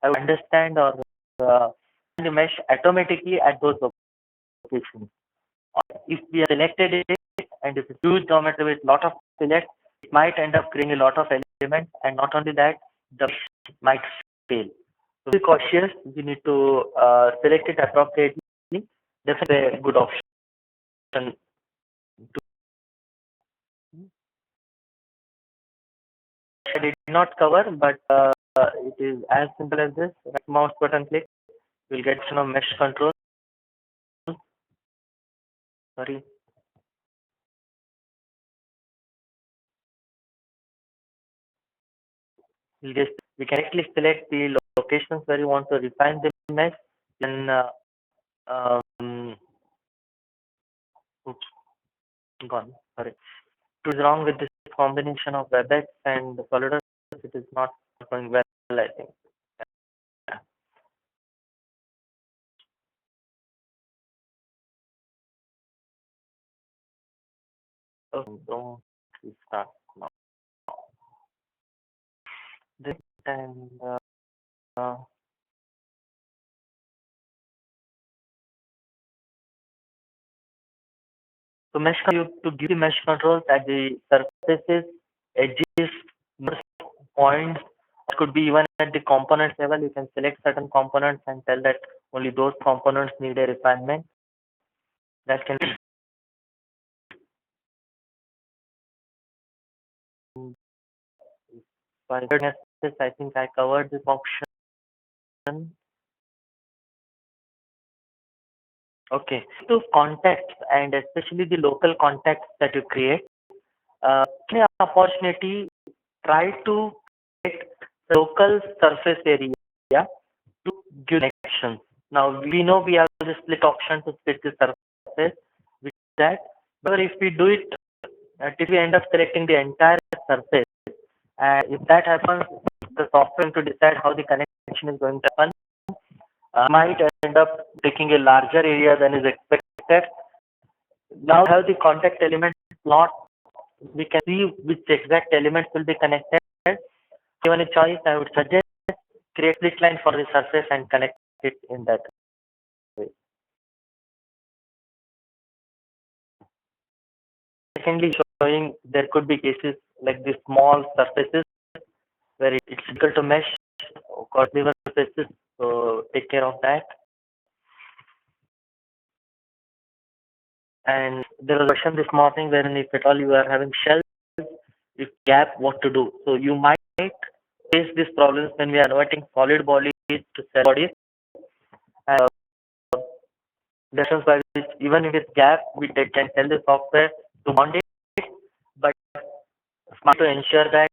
I would understand or the mesh automatically at those locations. If we have selected it and it's a huge geometry with lot of select, it might end up creating a lot of elements, and not only that, the mesh might fail. So be cautious. You need to select it appropriately. Definitely a good option. I did not cover, but it is as simple as this. Right mouse button click, you'll get some mesh control. Sorry. We can actually select the locations where you want to refine the mesh. Then, oops, gone. Sorry. What is wrong with this combination of WebEx and SolidWorks? It is not going well, I think. Yeah. Oh, don't restart now. This and uh, to give the mesh controls at the surfaces, edges, points. It could be even at the component level. You can select certain components and tell that only those components need a refinement. That can be I think I covered this option. Okay. To context and especially the local context that you create, any opportunity, try to create local surface area to give connections. Now we know we have the split option to split the surface with that, but if we do it, if we end up selecting the entire surface, if that happens, the software to decide how the connection is going to happen might end up taking a larger area than is expected. Now we have the contact element plot. We can see which exact elements will be connected. Given a choice, I would suggest create split line for the surface and connect it in that way. Secondly, showing there could be cases like the small surfaces where it's difficult to mesh or liver surfaces. So take care of that. And there was a question this morning wherein if at all you are having shells, if gap, what to do. So you might face these problems when we are converting solid bodies to cell bodies. Uh, Lessons by which even if it's gap, we can tell the software to bond it, but smart to ensure that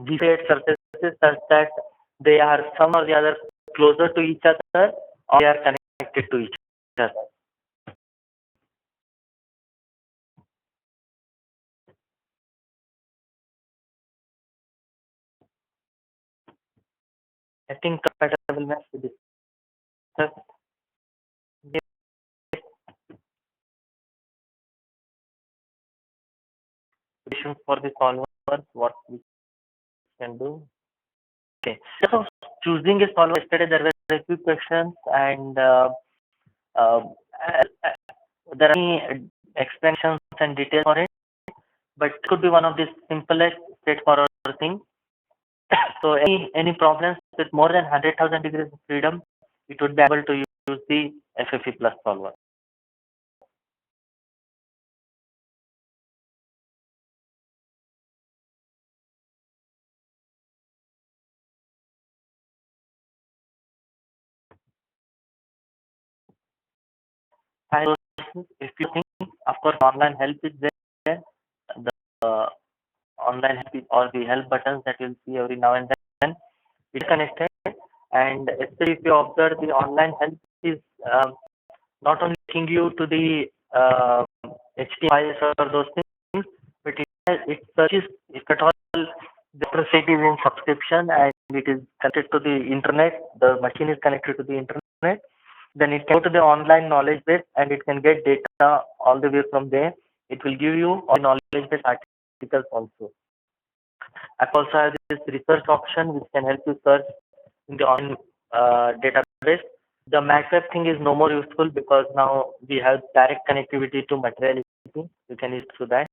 we create surfaces such that they are some or the other closer to each other or they are connected to each other. I think compatibleness we discussed. Solutions for the solvers, what we can do. Okay. So choosing a solver, yesterday there were a few questions, and uh, there are any explanations and details for it, but it could be one of the simplest, straightforward thing. So any problems with more than 100,000 degrees of freedom, it would be able to use the FFE plus solver. And if you think, of course, online help is there. The online help or the help buttons that you'll see every now and then, it's connected. And especially if you observe, the online help is not only taking you to the HTML or those things, but it searches if at all the website is in subscription and it is connected to the internet, the machine is connected to the internet, then it can go to the online knowledge base and it can get data all the way from there. It will give you all knowledge base articles also. I also have this research option which can help you search in the online database. The MacWeb thing is no more useful because now we have direct connectivity to materiality. You can use through that.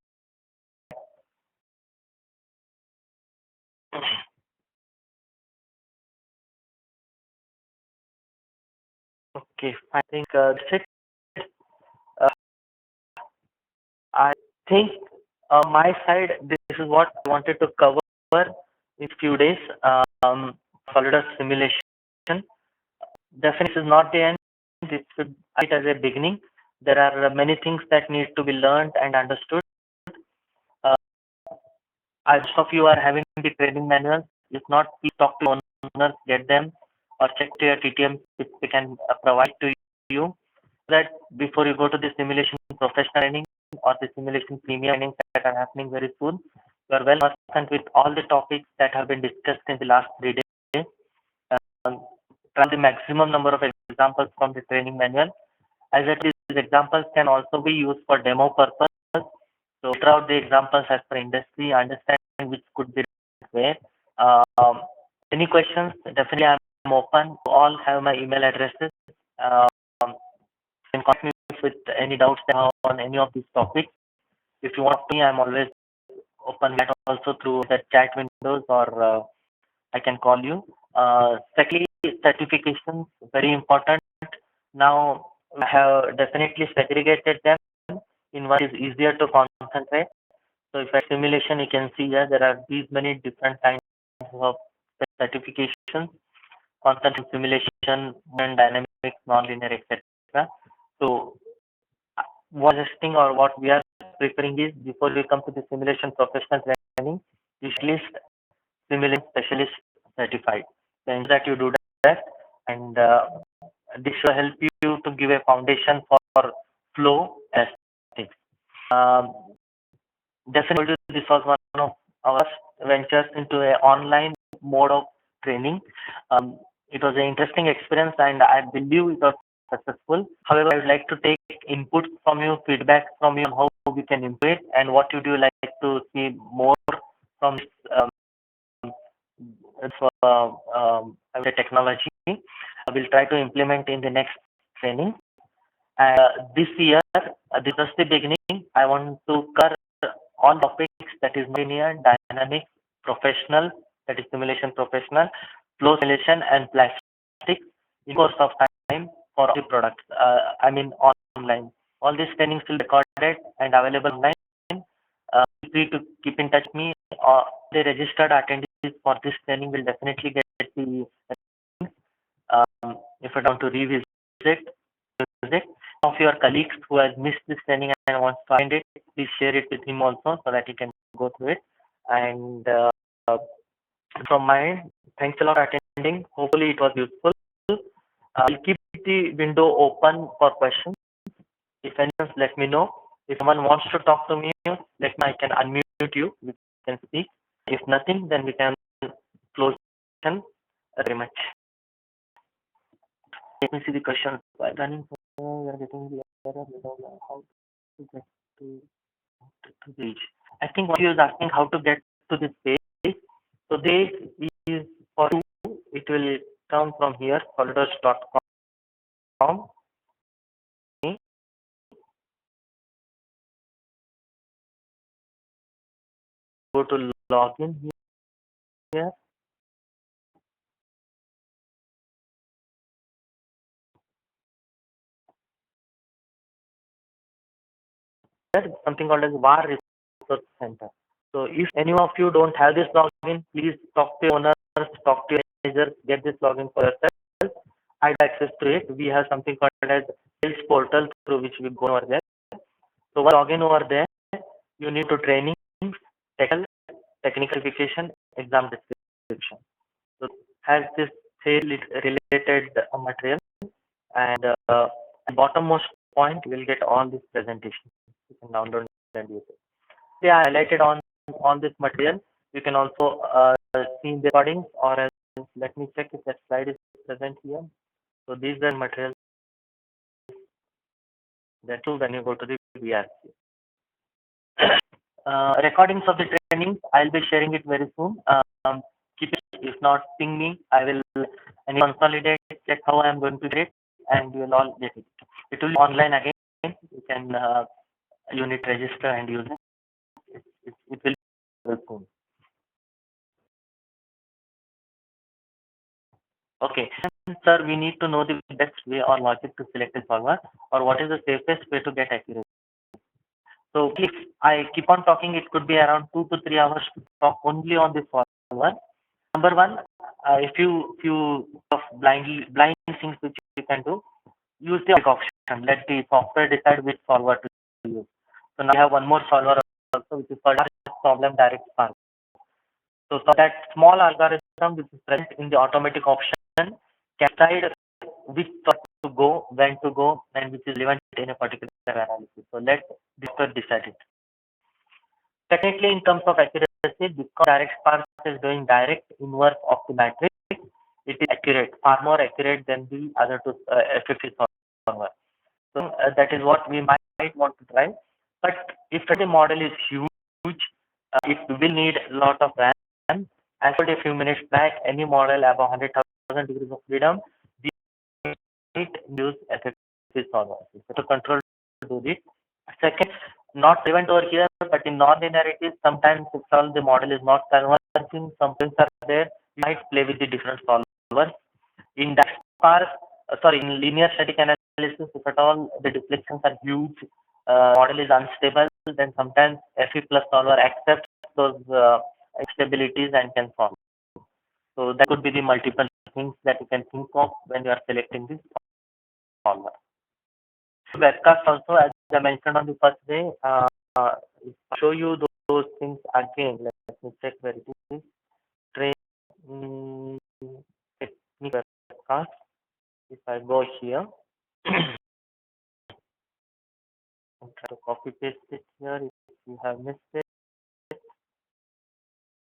Okay, I think that's it. Uh, I think my side, this is what I wanted to cover in few days. Solidus simulation. Definitely, this is not the end. This should be as a beginning. There are many things that need to be learned and understood. Uh, most of you are having the training manuals. If not, please talk to owners, get them, or check to your TTM if they can provide to you. That before you go to the simulation professional training or the simulation premium trainings that are happening very soon, you are well versed with all the topics that have been discussed in the last 3 days. Try the maximum number of examples from the training manual, as that these examples can also be used for demo purpose. So try out the examples as per industry, understand which could be where. Any questions? Definitely, I'm open. You all have my email addresses. You can contact me with any doubts on any of these topics. If you want me, I'm always open that also through the chat windows, or I can call you. Secondly, certifications, very important. Now, I have definitely segregated them in what is easier to concentrate. So if I simulation, you can see here there are these many different kinds of certifications, constant simulation, and dynamics, nonlinear, etc. So what testing or what we are preparing is, before we come to the simulation professional training, you should list simulation specialist certified. Then that you do that, and this will help you to give a foundation for flow testing. Um, Definitely, this was one of our ventures into an online mode of training. It was an interesting experience, and I believe it was successful. However, I would like to take input from you, feedback from you on how we can improve it, and what would you like to see more from this I would say technology. I will try to implement in the next training. This year, this was the beginning. I want to cover all topics, that is linear, dynamic, professional, that is simulation professional, flow simulation, and plastics in course of time for the products. I mean online. All these trainings will be recorded and available online. Feel free to keep in touch with me. The registered attendees for this training will definitely get the if I want to revisit it. Of your colleagues who has missed this training and wants to find it, please share it with him also so that he can go through it. And from my end, thanks a lot for attending. Hopefully it was useful. I'll keep the window open for questions. If anyone, let me know. If someone wants to talk to me, let me, I can unmute you. We can speak. If nothing, then we can close. very much. Let me see the question. While running, we are getting the error without how to get to the page. I think what he was asking how to get to this page. So this is for you. It will come from here, solidus.com. Go to login here. Something called as VAR Resource Center. So if any of you don't have this login, please talk to your owners, talk to your managers, get this login for yourself. I have access to it. We have something called as sales portal through which we go over there. So once login over there, you need to training, technical verification, exam description. So has this sale related material, and bottommost point you will get all this presentation. You can download and use it. They are highlighted on this material. You can also see the recordings, or else let me check if that slide is present here. So these are materials that too when you go to the VRC. Recordings of the trainings, I'll be sharing it very soon. Keep it, if not, ping me. I will and consolidate, check how I'm going to do it, and you will all get it. It will be online again. You can you need to register and use it. It will be very soon. Okay, sir, we need to know the best way or logic to select a solver, or what is the safest way to get accuracy. So if I keep on talking, it could be around 2 to 3 hours to talk only on this solver. Number one, if you of blind things which you can do, use the option. Let the software decide which solver to use. So now I have one more solver also, which is called problem direct spark. So that small algorithm which is present in the automatic option can decide which thought to go, when to go, and which is relevant in a particular analysis. So let this decide it. Technically, in terms of accuracy, because direct sparse is doing direct inverse of the matrix, it is accurate, far more accurate than the other two FFT solver. So that is what we might want to try. But if the model is huge, it will need a lot of RAM. As I said a few minutes back, any model above 100,000 degrees of freedom, we might use FFT solver. So to control do this. Second, not relevant over here, but in non-linearities, sometimes if all the model is not converging, some things are there, you might play with the different solvers. In that part, in linear static analysis, if at all the deflections are huge, model is unstable, then sometimes FE plus solver accepts those instabilities and can solve. So that could be the multiple things that you can think of when you are selecting this solver. Webcast also, as I mentioned on the first day, show you those things again. Let me check where it is. Train technique webcast. If I go here, I'll try to copy paste it here if you have missed it.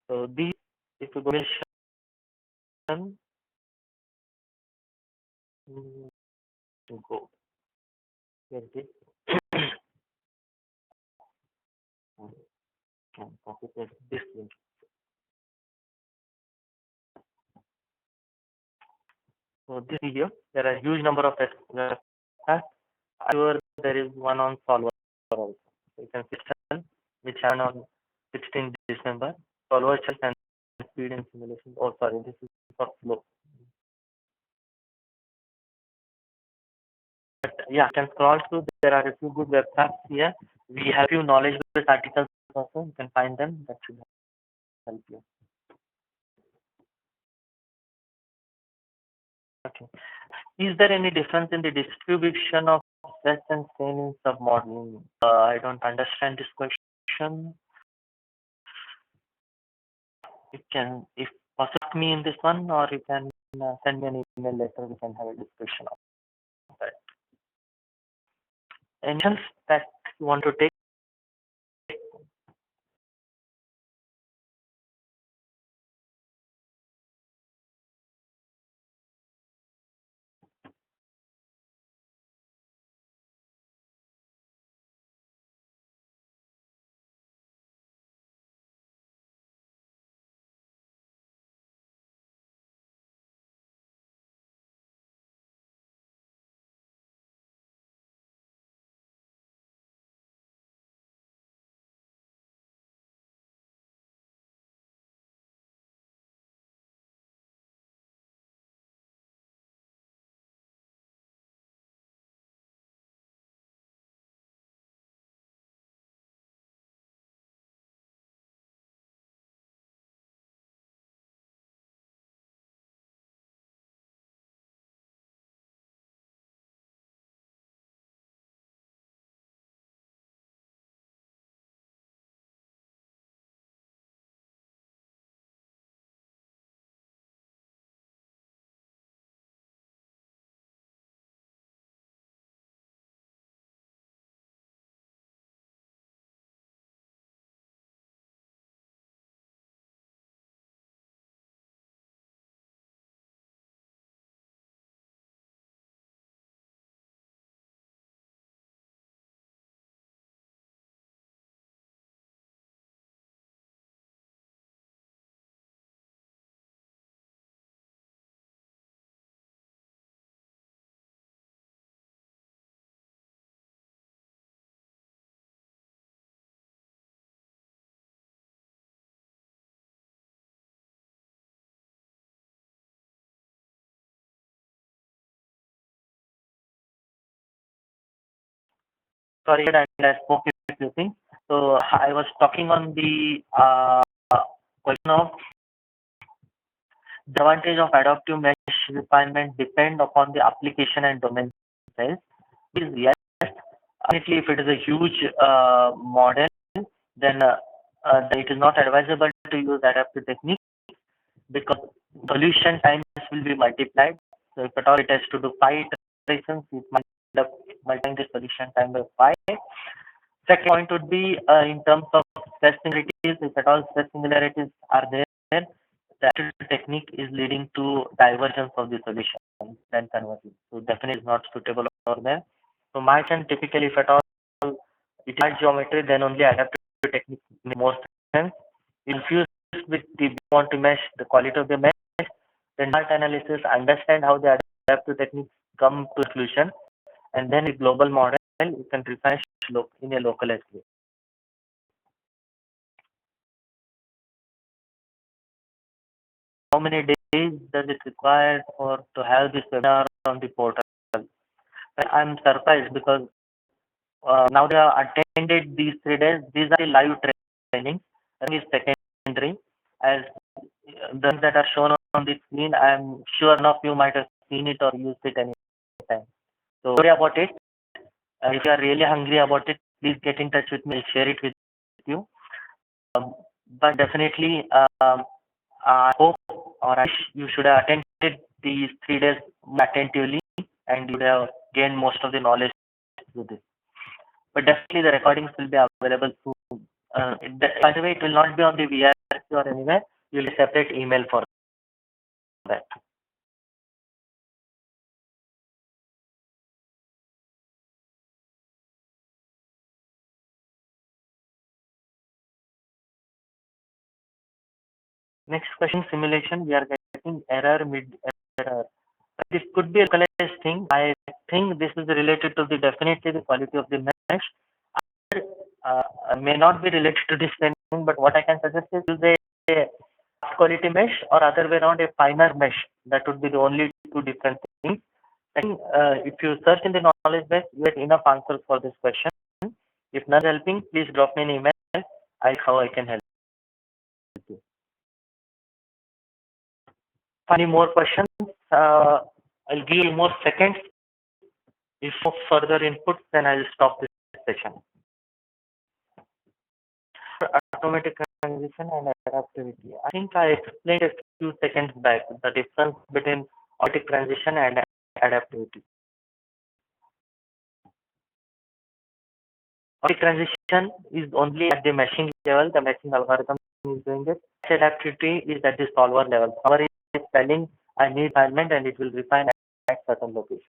So these, if you go to go, here it is. Can copy paste this link. So this video, there are a huge number of tests. Sure, there is one on solver also. So you can see which happened on 16th December. Solver check and speed and simulation. Oh, sorry, this is for flow. But yeah, you can scroll through. There are a few good websites here. We have few knowledge-based articles also. You can find them. That should help you. Okay. Is there any difference in the distribution of stress and strain in submodeling? I don't understand this question. You can, if possible, ask me in this one, or you can send me an email later. We can have a discussion of that. Any else that you want to take? Sorry, and I spoke a few things. So I was talking on the question of the advantage of adaptive mesh refinement depend upon the application and domain size. Is yes, definitely if it is a huge model, then it is not advisable to use adaptive technique because solution times will be multiplied. So if at all it has to do 5 iterations, it might end up multiplying the solution time by 5. Second point would be in terms of stress similarities. If at all stress similarities are there, the adaptive technique is leading to divergence of the solution then conversion. So definitely is not suitable over there. So my can typically if at all it is geometry, then only adaptive technique makes more sense. Infused with the want to mesh the quality of the mesh, then chart analysis, understand how the adaptive techniques come to solution, and then with global model you can refine in a localized way. How many days does it require for to have this webinar on the portal? I'm surprised because now they have attended these 3 days. These are the live trainings. That is secondary. As the ones that are shown on the screen, I'm sure none of you might have seen it or used it anytime. So sorry about it. If you are really hungry about it, please get in touch with me. I'll share it with you. But definitely, I hope or I wish you should have attended these 3 days attentively and you would have gained most of the knowledge through this. But definitely the recordings will be available soon. By the way, it will not be on the VRC or anywhere. You will separate email for that. Next question, simulation. We are getting error mid error. This could be a localized thing. I think this is related to the definitely the quality of the mesh. Uh, may not be related to this training, but what I can suggest is use a quality mesh or other way around a finer mesh. That would be the only two different things. I think if you search in the knowledge base, you get enough answers for this question. If not helping, please drop me an email. How I can help you. Any more questions? I'll give you more seconds. If no further input, then I'll stop this session. Automatic transition and adaptivity. I think I explained a few seconds back the difference between automatic transition and adaptivity. Automatic transition is only at the meshing level, the meshing algorithm is doing it. Adaptivity is at the solver level. Solver is telling I need refinement and it will refine at certain location.